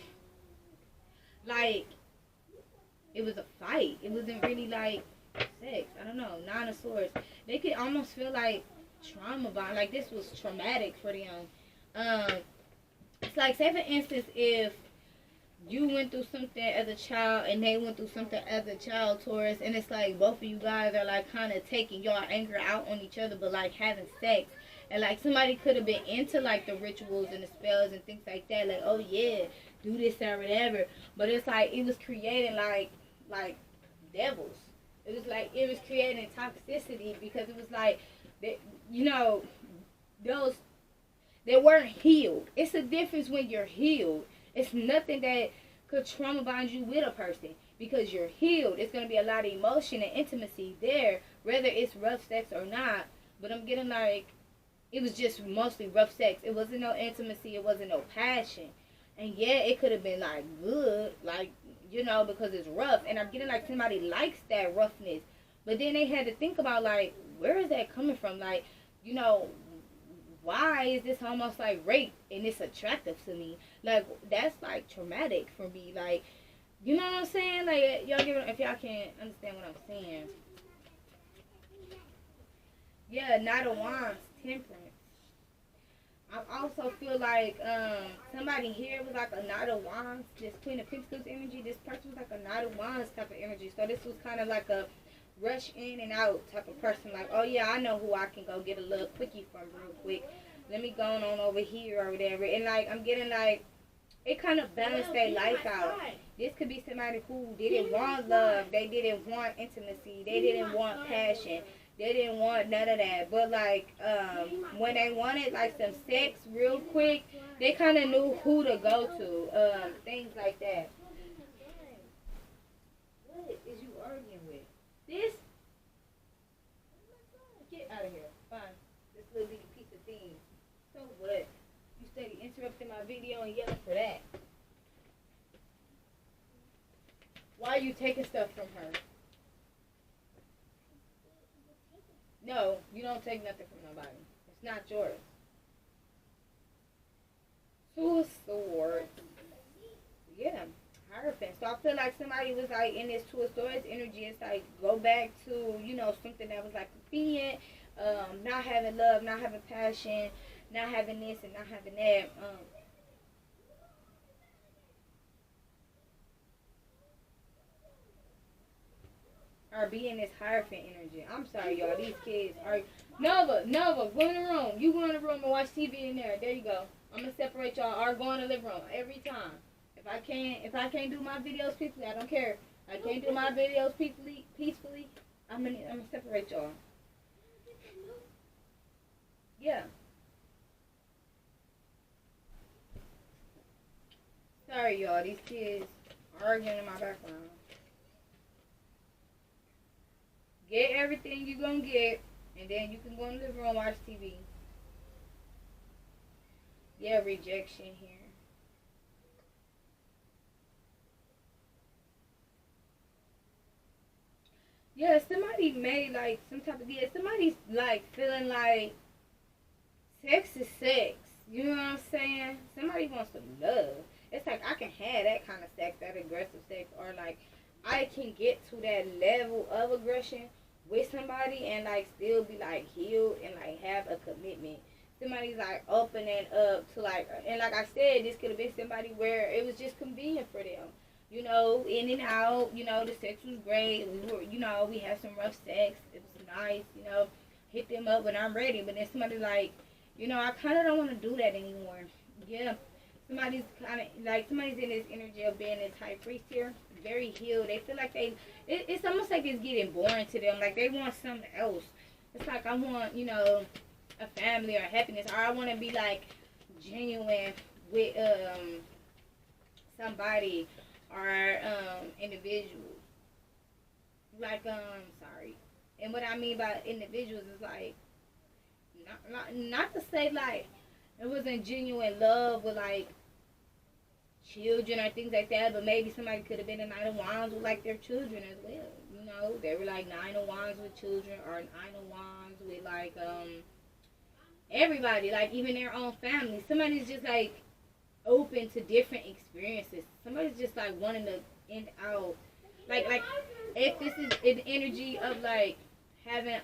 Speaker 1: like it was a fight. It wasn't really like sex. I don't know. Nine of Swords. They could almost feel like trauma bond. Like this was traumatic for them. Um, it's like, say for instance, if you went through something as a child and they went through something as a child, Taurus, and it's like both of you guys are like kind of taking your anger out on each other, but like having sex. And like somebody could have been into like the rituals and the spells and things like that, like, oh yeah, do this or whatever. But it's like it was creating like devils. It was like it was creating toxicity because it was like that, you know, those they weren't healed. It's a difference when you're healed. It's nothing that could trauma bond you with a person because you're healed. It's going to be a lot of emotion and intimacy there, whether it's rough sex or not. But I'm getting like, it was just mostly rough sex. It wasn't no intimacy. It wasn't no passion. And yeah, it could have been like good, like, you know, because it's rough. And I'm getting like somebody likes that roughness. But then they had to think about like, where is that coming from? Like, you know, why is this almost like rape and it's attractive to me? Like, that's like traumatic for me. Like, you know what I'm saying? Like, y'all give it, if y'all can't understand what I'm saying. Yeah, Knight of Wands, Temperance. I also feel like somebody here was like a Knight of Wands, this Queen of Pentacles energy. This person was like a Knight of Wands type of energy. So this was kind of like a rush in and out type of person. Like, oh yeah, I know who I can go get a little quickie from real quick. Let me go on over here or whatever. And like, I'm getting like, it kind of balanced their life out. This could be somebody who didn't want love. They didn't want intimacy. They didn't want passion. They didn't want none of that. But like, when they wanted like some sex real quick, they kind of knew who to go to. Things like that. What is you arguing with? This? Get out of here. Fine. This little bitty piece of thing. So what? You steady interrupting my video and yelling for that. Why are you taking stuff from her? No, you don't take nothing from nobody. It's not yours. Two of Swords. Yeah. Hierophant. So I feel like somebody was like in this Two of Swords energy. It's like go back to, you know, something that was like convenient. Not having love, not having passion, not having this and not having that. Or be in this Hierophant energy. I'm sorry, y'all. These kids are Nova, go in the room. You go in the room and watch TV in there. There you go. I'm gonna separate y'all. Or go in the living room every time. If I can't do my videos peacefully, I don't care. I can't do my videos peacefully. I'm gonna separate y'all. Yeah. Sorry, y'all. These kids arguing in my background. Get everything you gonna get, and then you can go in the living room and watch TV. Yeah, rejection here. Yeah, somebody made like some type of somebody's like feeling like sex is sex. You know what I'm saying? Somebody wants some love. It's like I can have that kind of sex, that aggressive sex, or like I can get to that level of aggression with somebody and like still be like healed and like have a commitment. Somebody's like opening up to like, and like I said, this could have been somebody where it was just convenient for them. You know, in and out, you know, the sex was great. We were, you know, we had some rough sex. It was nice, you know, hit them up when I'm ready. But then somebody like, you know, I kind of don't want to do that anymore. Yeah, somebody's kind of like, somebody's in this energy of being this high priest here, very healed. They feel like it's almost like it's getting boring to them. Like they want something else. It's like I want, you know, a family or happiness, or I want to be like genuine with somebody or individual. Like sorry, and what I mean by individuals is like not to say like it wasn't genuine love with like children or things like that, but maybe somebody could have been a Nine of Wands with like their children as well. You know, they were like Nine of Wands with children, or Nine of Wands with like everybody, like even their own family. Somebody's just like open to different experiences. Somebody's just like wanting to end out, like if this is an energy of like having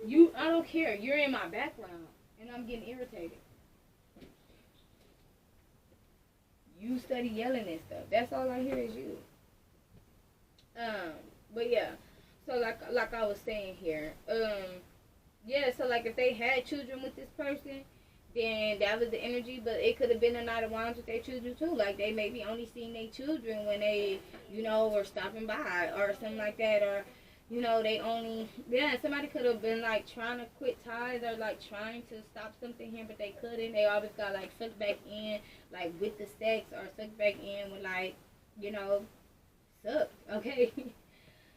Speaker 1: you, I don't care. You're in my background and I'm getting irritated. You study yelling and stuff. That's all I hear is you. Um, but yeah. So like I was saying here, yeah. So like if they had children with this person, then that was the energy. But it could have been a Knight of Wands with their children too. Like they maybe only seen their children when they, were stopping by or something like that, or they only, yeah, somebody could have been like trying to quit ties or like trying to stop something here, but they couldn't. They always got like sucked back in, like with the sex, or sucked back in with like, sucked, okay?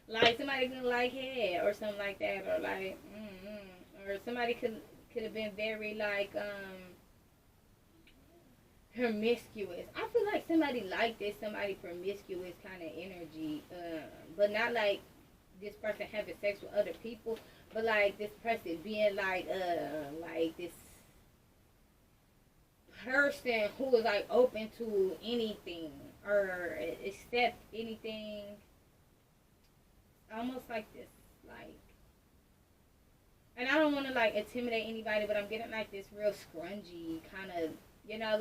Speaker 1: Like somebody could like head or something like that, or like, or somebody could have been very like promiscuous. I feel like somebody like this, somebody promiscuous kind of energy, but not like this person having sex with other people, but like this person being like this person who is like open to anything or accept anything, almost like this, like, and I don't want to like intimidate anybody, but I'm getting like this real scrungy kind of,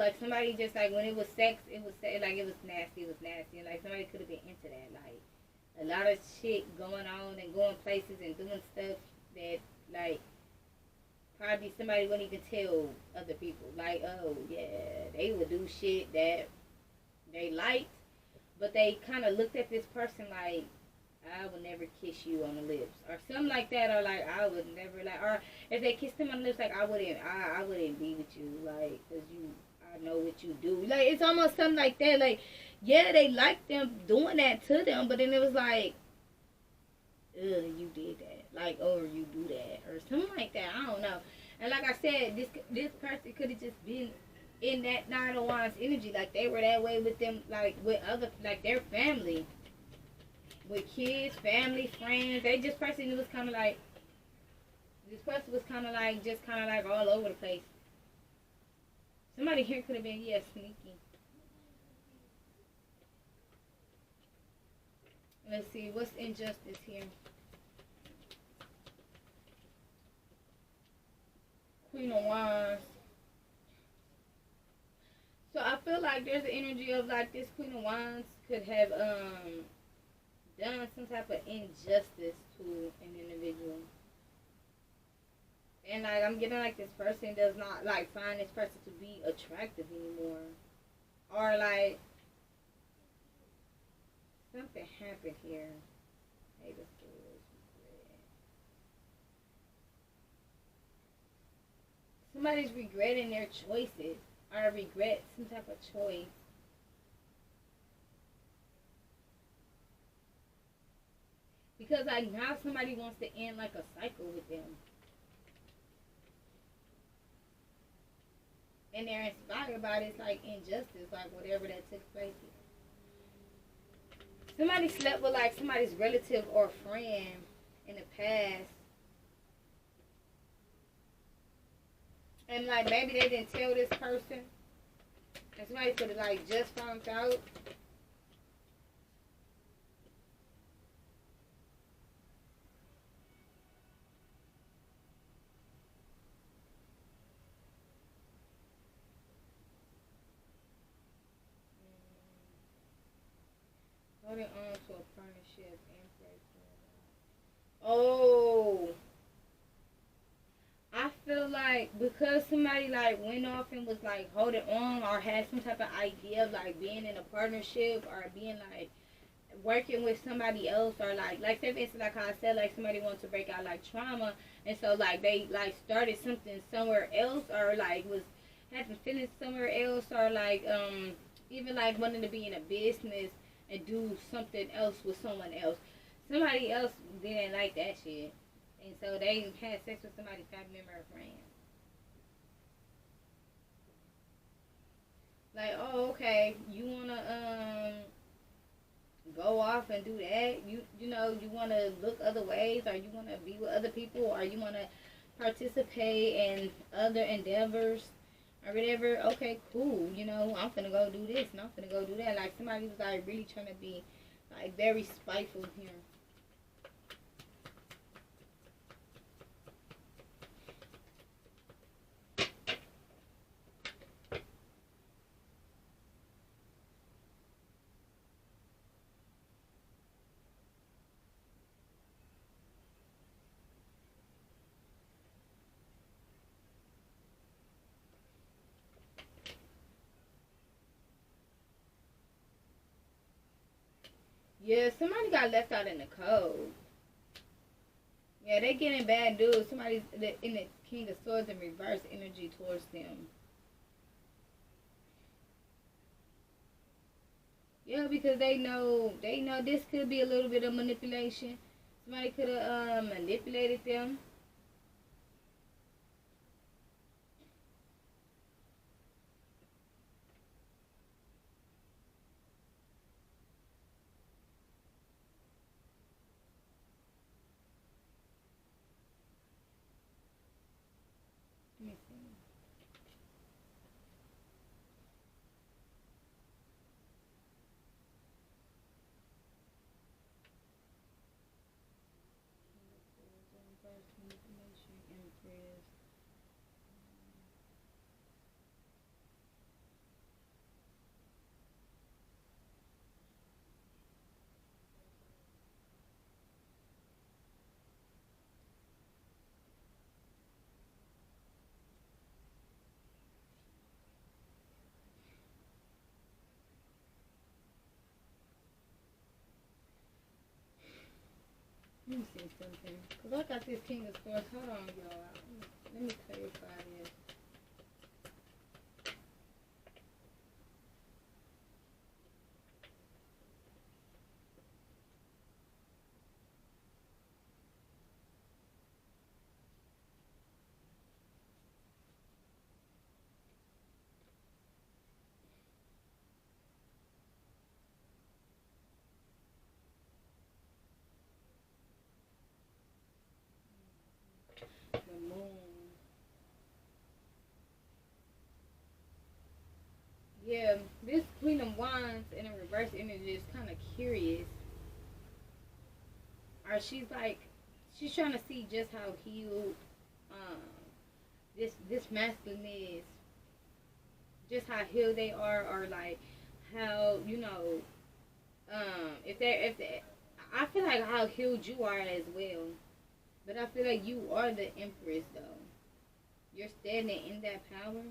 Speaker 1: like somebody just like when it was sex, like it was nasty, and like somebody could have been into that, like a lot of shit going on and going places and doing stuff that like probably somebody wouldn't even tell other people. Like, oh yeah, they would do shit that they liked, but they kind of looked at this person like, I would never kiss you on the lips, or something like that, or like I would never like, or if they kissed him on the lips, like I wouldn't be with you, like, cause I know what you do. Like it's almost something like that. Like, yeah, they liked them doing that to them, but then it was like, ugh, you did that, like, or you do that, or something like that. I don't know. And like I said, this person could have just been in that Nine of Wands energy, like they were that way with them, like with other, like their family, with kids, family, friends. They just person was kind of like, this person was kind of like, just kind of like all over the place. Somebody here could have been, yeah, sneaky. Let's see, what's injustice here? Queen of Wands. So I feel like there's an energy of like this Queen of Wands could have done some type of injustice to an individual. And like I'm getting like this person does not like find this person to be attractive anymore. Or like something happened here. Hey, the somebody's regretting their choices, or regret some type of choice. Because like now somebody wants to end like a cycle with them. And they're inspired by this like injustice, like whatever that took place here. Somebody slept with like somebody's relative or friend in the past. And like maybe they didn't tell this person. And somebody could have like just found out. Holding on to a partnership and breaking. Oh, I feel like because somebody like went off and was like holding on or had some type of idea of like being in a partnership or being like working with somebody else, or like say for instance, like how I said, like somebody wants to break out like trauma, and so like they like started something somewhere else, or like was having feelings somewhere else, or like even like wanting to be in a business and do something else with someone else. Somebody else didn't like that shit, and so they had sex with somebody's family member or friend. Like, oh, okay, you wanna go off and do that? You wanna look other ways, or you wanna be with other people, or you wanna participate in other endeavors or whatever. Okay, cool. I'm finna go do this and I'm finna go do that. Like somebody was like really trying to be like very spiteful here. Yeah, somebody got left out in the cold. Yeah, they getting bad news. Somebody's in the King of Swords in reverse energy towards them. Yeah, because they know this could be a little bit of manipulation. Somebody could have manipulated them. Let me see. Reverse manipulation, Empress. Let me see something. Because I got this King of Swords. Hold on, y'all. Let me clarify this. The moon. Yeah, this Queen of Wands in a reverse energy is kind of curious. Or she's trying to see just how healed um, this masculine is, just how healed they are, or like how if they I feel like how healed you are as well. But I feel like you are the Empress though. You're standing in that power.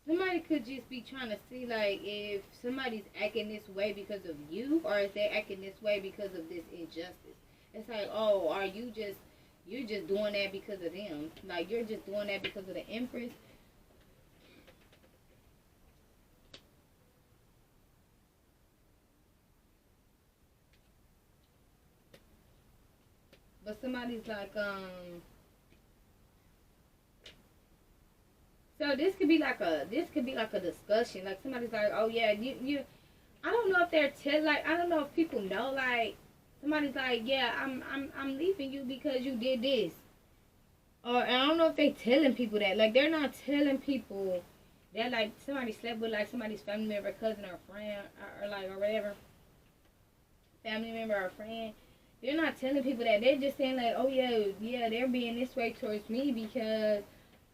Speaker 1: Somebody could just be trying to see like if somebody's acting this way because of you, or if they're acting this way because of this injustice. It's like, oh, are you're just doing that because of them? Like you're just doing that because of the Empress. But somebody's like, so this could be like a discussion. Like somebody's like, oh yeah, you. I don't know if I don't know if people know like somebody's like, yeah, I'm leaving you because you did this. Or I don't know if they telling people that. Like they're not telling people that like somebody slept with like somebody's family member, cousin, or friend, or like or whatever, family member or friend. They're not telling people that. They're just saying like, oh yeah, yeah, they're being this way towards me because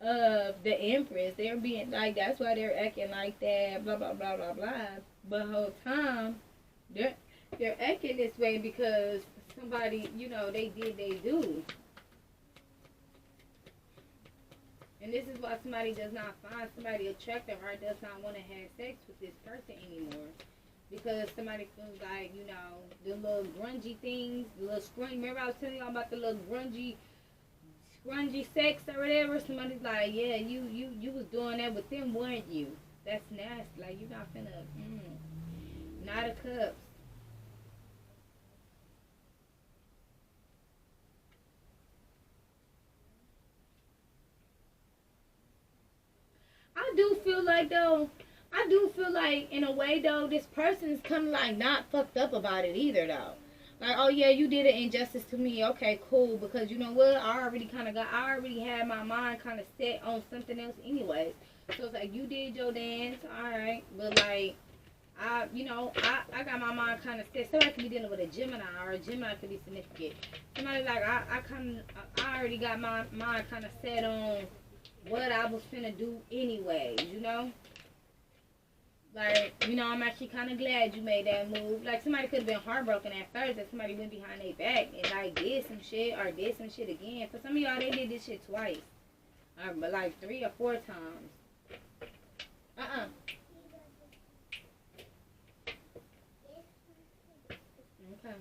Speaker 1: of the Empress. They're being like that's why they're acting like that. Blah blah blah blah blah. But the whole time they're they're acting this way because somebody they did they do. And this is why somebody does not find somebody attractive or does not want to have sex with this person anymore. Because somebody feels like, the little grungy things, the little scrungy. Remember I was telling y'all about the little grungy sex or whatever? Somebody's like, yeah, you was doing that with them, weren't you? That's nasty. Like, you're not finna, not a cups. I do feel like though, I do feel like in a way though, this person's kind of like not fucked up about it either though. Like, oh yeah, you did an injustice to me. Okay, cool. Because you know what? I already had my mind kind of set on something else anyways. So it's like, you did your dance, alright. But like, I got my mind kind of set. Somebody could be dealing with a Gemini, or a Gemini could be significant. Somebody like, I already got my mind kind of set on what I was finna do anyways, you know? Like, I'm actually kind of glad you made that move. Like, somebody could have been heartbroken at first that somebody went behind their back and, like, did some shit or did some shit again. For some of y'all, they did this shit twice. But, like, 3 or 4 times. Okay.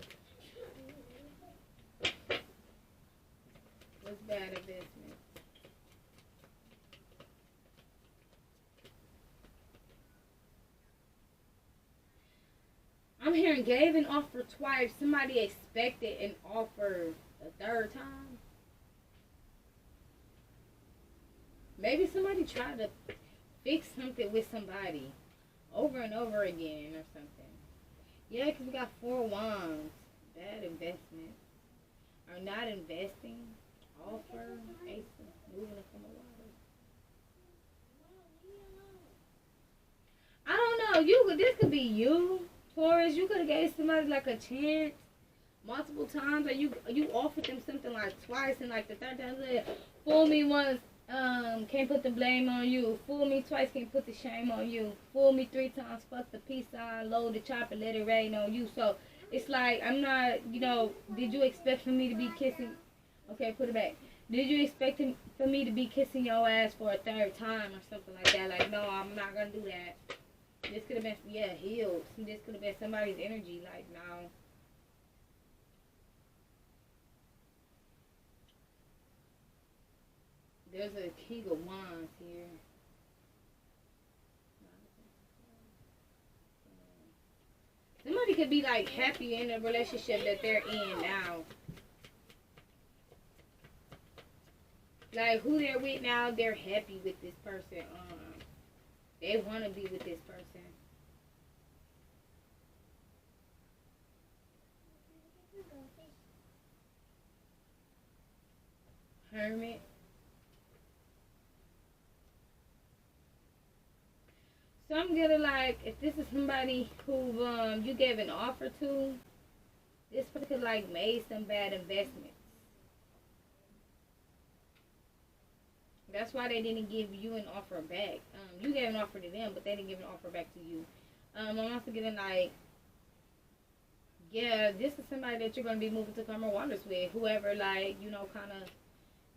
Speaker 1: What's bad investment? I'm hearing gave an offer twice. Somebody expected an offer a third time. Maybe somebody tried to fix something with somebody over and over again or something. Yeah, because we got 4 wands. Bad investment. Or not investing. Offer. Ace. Moving up from the water. I don't know. This could be you, Taurus. You could have gave somebody like a chance multiple times, or you offered them something like twice, and like the third time said, fool me once, can't put the blame on you. Fool me twice, can't put the shame on you. Fool me 3 times, fuck the peace sign, load the chopper, let it rain on you. So it's like, I'm not, did you expect for me to be kissing? Okay, put it back. Did you expect for me to be kissing your ass for a third time or something like that? Like, no, I'm not gonna do that. This could have been, healed. This could have been somebody's energy. Like, no. There's a King of Wands here. Somebody could be like happy in the relationship that they're in now. Like who they're with now, they're happy with this person. They want to be with this person. Hermit. So I'm gonna like, if this is somebody who you gave an offer to, this person could like made some bad investments. That's why they didn't give you an offer back. You gave an offer to them, but they didn't give an offer back to you. I'm also getting like, yeah, this is somebody that you're gonna be moving to calmer waters with. Whoever like, kind of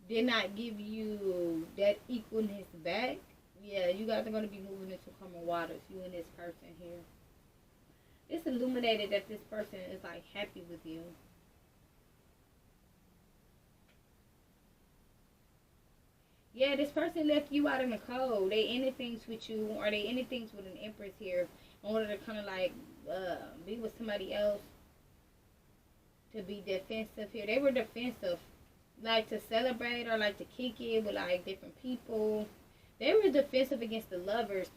Speaker 1: did not give you that equalness back. Yeah, you guys are going to be moving into calmer waters, you and this person here. It's illuminated that this person is, like, happy with you. Yeah, this person left you out in the cold. They ended things with you, or they ended things with an empress here in order to kind of, like, be with somebody else, to be defensive here. They were defensive, like, to celebrate or, like, to kick it with, like, different people. They were defensive against the lovers.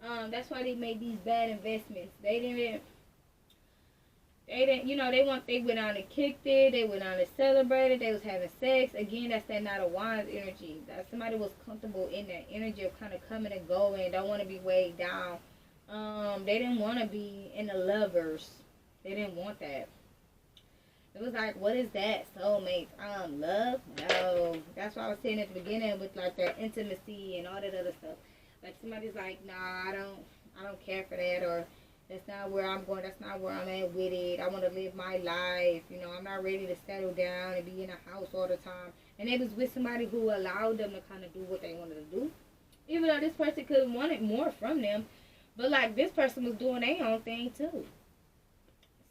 Speaker 1: That's why they made these bad investments. They didn't, they went out and kicked it. They went out and celebrated. They was having sex. Again, that's that Knight of Wands energy. That somebody was comfortable in that energy of kind of coming and going. Don't want to be weighed down. They didn't want to be in the lovers. They didn't want that. It was like, what is that? Soulmates. Love? No. That's what I was saying at the beginning with like that intimacy and all that other stuff. Like somebody's like, nah, I don't care for that, or that's not where I'm going, that's not where I'm at with it. I want to live my life. I'm not ready to settle down and be in a house all the time. And they was with somebody who allowed them to kind of do what they wanted to do. Even though this person could have wanted more from them. But like this person was doing their own thing too.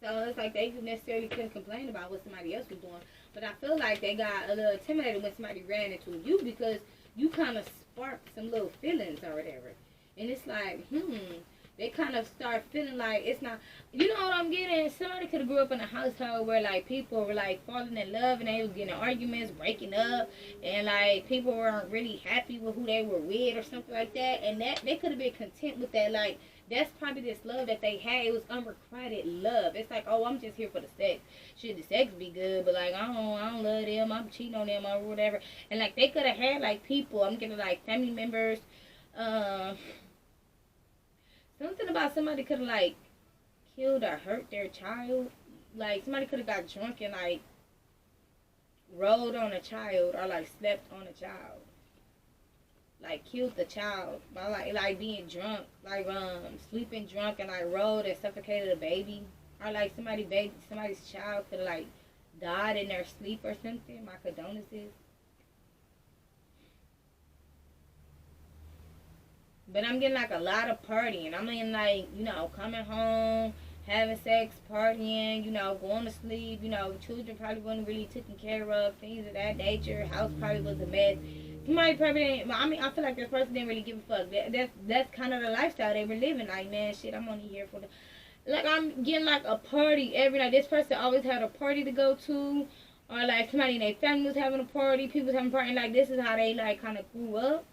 Speaker 1: So it's like they necessarily couldn't complain about what somebody else was doing. But I feel like they got a little intimidated when somebody ran into you because you kind of sparked some little feelings or whatever. And it's like, they kind of start feeling like it's not, you know what I'm getting? Somebody could have grew up in a household where like people were like falling in love and they was getting arguments, breaking up, and like people weren't really happy with who they were with or something like that, and that they could have been content with that. Like that's probably this love that they had. It was unrequited love. It's like, oh, I'm just here for the sex. Should the sex be good, but like I don't love them. I'm cheating on them or whatever. And like they could have had like people. I'm getting like family members. Um, Something about somebody could have like killed or hurt their child. Like somebody could have got drunk and like rode on a child or like slept on a child. Like killed the child by like being drunk, like sleeping drunk and like rode and suffocated a baby. Or like somebody's child could have like died in their sleep or something. My condolences. But I'm getting like a lot of partying. I mean, like, you know, coming home, having sex, partying, you know, going to sleep. You know, children probably wasn't really taken care of, things of that nature. House probably was a mess. Somebody probably didn't. I mean, I feel like this person didn't really give a fuck. That's kind of the lifestyle they were living. Like, man, shit, I'm only here for the. Like, I'm getting like a party every night. This person always had a party to go to. Or like somebody in their family was having a party, people was having a party. And like, this is how they like kind of grew up.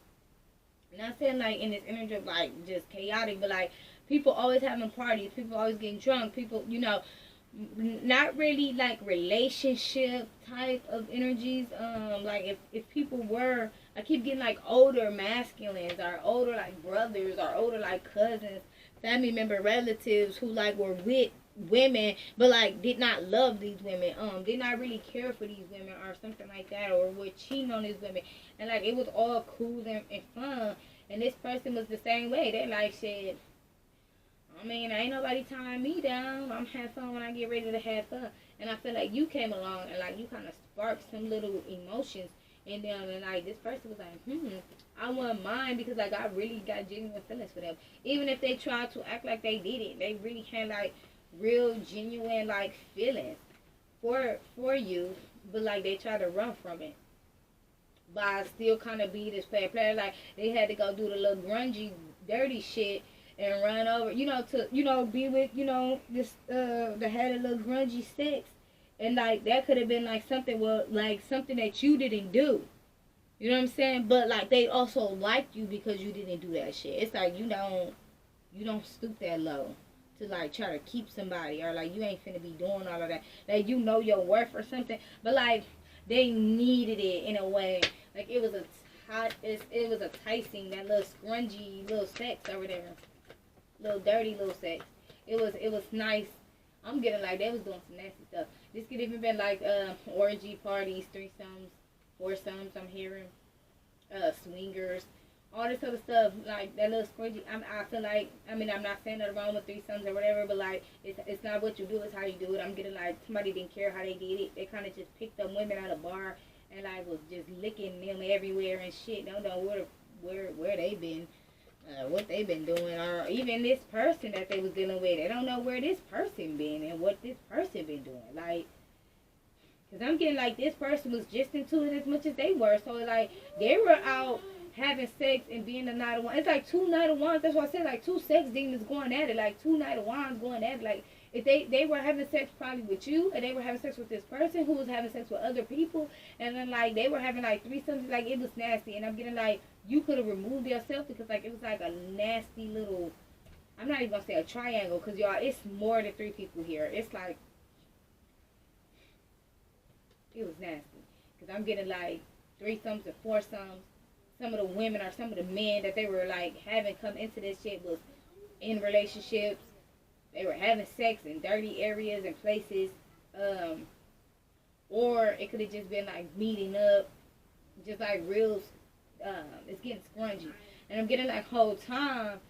Speaker 1: Not saying like in this energy of like just chaotic, but like people always having parties, people always getting drunk, people, you know, not really like relationship type of energies. Like if people were, I keep getting like older masculines or older like brothers or older like cousins, family member relatives who like were with women but like did not love these women, did not really care for these women or something like that, or were cheating on these women, and like it was all cool and fun. And this person was the same way. They like said, I mean, ain't nobody tying me down. I'm having fun when I get ready to have fun. And I feel like you came along and like you kind of sparked some little emotions in them, and like this person was like, I want mine, because like I really got genuine feelings for them. Even if they tried to act like they did it, they really had like real genuine like feelings for you, but like they try to run from it. But I still kind of be this player. Like they had to go do the little grungy, dirty shit and run over, you know, to be with, this the had a little grungy sex, and like that could have been like something, well, like something that you didn't do. You know what I'm saying? But like they also liked you because you didn't do that shit. It's like you don't stoop that low to like try to keep somebody, or like you ain't finna be doing all of that. Like you know your worth or something. But like they needed it in a way. Like it was it was enticing, that little scrungy little sex over there, little dirty little sex. It was nice. I'm getting like they was doing some nasty stuff. This could even been like orgy parties, threesomes, foursomes. I'm hearing swingers, all this other stuff, like that little squidgy. I feel like, I mean, I'm not saying nothing wrong with threesomes or whatever, but like it's not what you do, it's how you do it. I'm getting like somebody didn't care how they did it. They kind of just picked up women at a bar and like was just licking them everywhere and shit. Don't know where they been, what they been doing, or even this person that they was dealing with. They don't know where this person been and what this person been doing. Like, cause I'm getting like this person was just into it as much as they were. So like they were out having sex and being the night of one. It's like two night of wands. That's why I said like two sex demons going at it. Like two night of wands going at it. Like if they were having sex probably with you, and they were having sex with this person who was having sex with other people, and then like they were having like threesomes. Like it was nasty. And I'm getting like you could have removed yourself, because like it was like a nasty little. I'm not even gonna say a triangle, because y'all, it's more than 3 people here. It's like it was nasty, because I'm getting like threesomes and foursomes. Some of the women or some of the men that they were like having come into this shit was in relationships. They were having sex in dirty areas and places. Or it could have just been like meeting up, just like real. It's getting scrungy, and I'm getting like whole time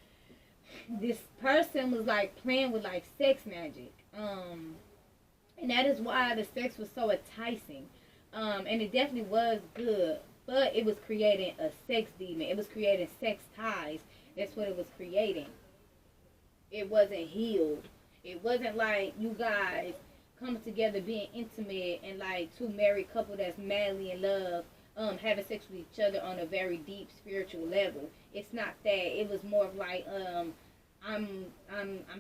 Speaker 1: this person was like playing with like sex magic. And that is why the sex was so enticing. And it definitely was good. But it was creating a sex demon. It was creating sex ties. That's what it was creating. It wasn't healed. It wasn't like you guys coming together, being intimate, and like two married couple that's madly in love, having sex with each other on a very deep spiritual level. It's not that. It was more of like, I'm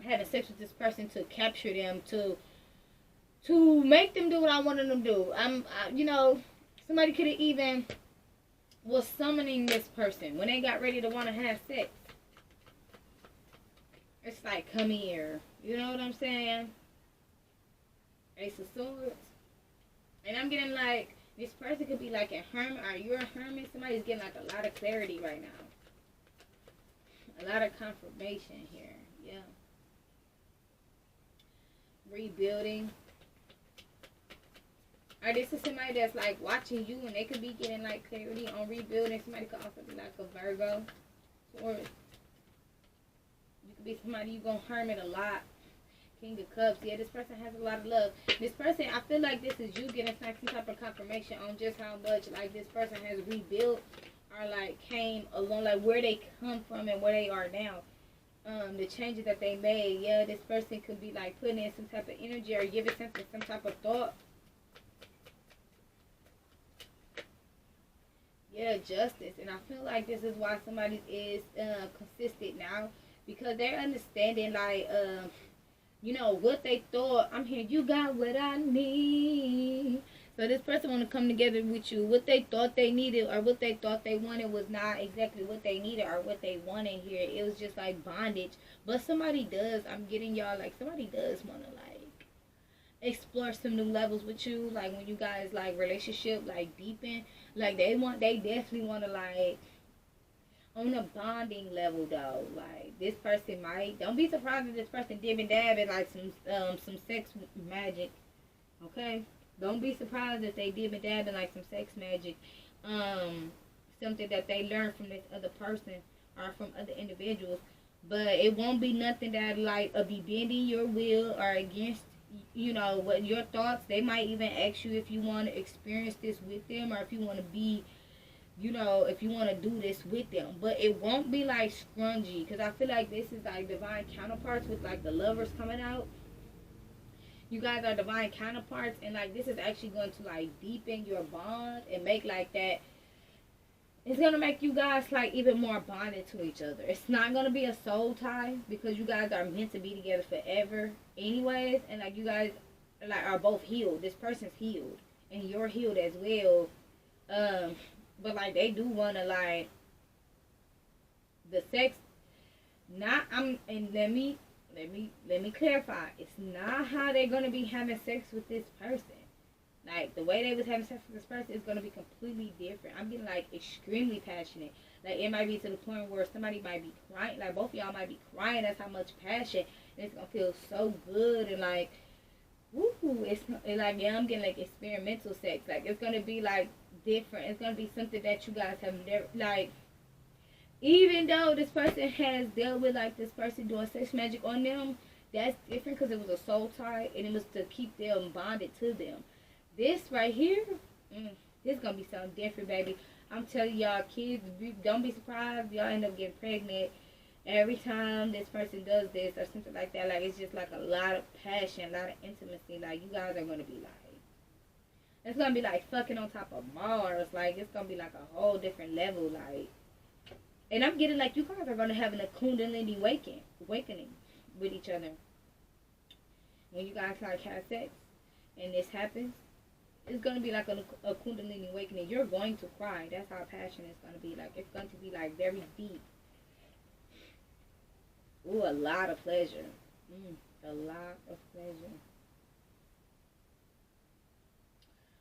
Speaker 1: having sex with this person to capture them, to make them do what I wanted them to do. You know, somebody could have even was summoning this person when they got ready to want to have sex. It's like, come here. You know what I'm saying? Ace of Swords. And I'm getting like, this person could be like a hermit, or you're a hermit. Somebody's getting like a lot of clarity right now. A lot of confirmation here. Yeah. Rebuilding. Or this is somebody that's like watching you, and they could be getting like clarity on rebuilding. Somebody could also be like a Virgo. Or you could be somebody you gonna hermit a lot. King of Cups. Yeah, this person has a lot of love. This person, I feel like this is you getting like some type of confirmation on just how much like this person has rebuilt, or like came along, like where they come from and where they are now. The changes that they made. Yeah, this person could be like putting in some type of energy or giving something some type of thought. Yeah, justice. And I feel like this is why somebody is consistent now, because they're understanding like you know what they thought. I'm here, you got what I need. So this person want to come together with you. What they thought they needed or what they thought they wanted was not exactly what they needed or what they wanted here. It was just like bondage. But somebody does, I'm getting y'all, like somebody does want to like explore some new levels with you. Like when you guys like relationship like deepen, like they definitely want to like on a bonding level though. Like this person might, don't be surprised if this person dib and dab in like some sex magic. Okay? Don't be surprised if they dib and dab in like some sex magic. Something that they learned from this other person or from other individuals. But it won't be nothing that like be bending your will or against, you know, what your thoughts. They might even ask you if you want to experience this with them, or if you want to be, you know, if you want to do this with them. But it won't be like scrungy, because I feel like this is like divine counterparts with like the lovers coming out. You guys are divine counterparts, and like this is actually going to like deepen your bond and make like that. It's going to make you guys like even more bonded to each other. It's not going to be a soul tie, because you guys are meant to be together forever anyways. And like you guys like are both healed. This person's healed and you're healed as well. But like they do want to like the sex. Not and let me clarify. It's not how they're going to be having sex with this person. Like, the way they was having sex with this person is going to be completely different. I'm getting, like, extremely passionate. Like, it might be to the point where somebody might be crying. Like, both of y'all might be crying. That's how much passion. And it's going to feel so good. And, like, woo, it's like, yeah, I'm getting, like, experimental sex. Like, it's going to be, like, different. It's going to be something that you guys have never, like, even though this person has dealt with, like, this person doing sex magic on them, that's different because it was a soul tie. And it was to keep them bonded to them. This right here, this gonna be something different, baby. I'm telling y'all, kids, don't be surprised if y'all end up getting pregnant every time this person does this or something like that. Like, it's just like a lot of passion, a lot of intimacy. Like, you guys are gonna be like, it's gonna be like fucking on top of Mars. Like, it's gonna be like a whole different level. Like, and I'm getting like you guys are gonna have a Kundalini awakening with each other when you guys like have sex and this happens. It's going to be like a Kundalini awakening. You're going to cry. That's how passionate it's going to be. Like, it's going to be, like, very deep. Ooh, a lot of pleasure. A lot of pleasure.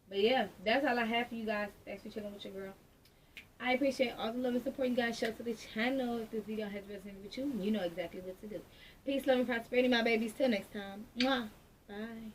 Speaker 1: But, yeah, that's all I have for you guys. Thanks for chilling with your girl. I appreciate all the love and support you guys show to the channel. If this video has resonated with you, you know exactly what to do. Peace, love, and prosperity, my babies. Till next time. Mwah. Bye.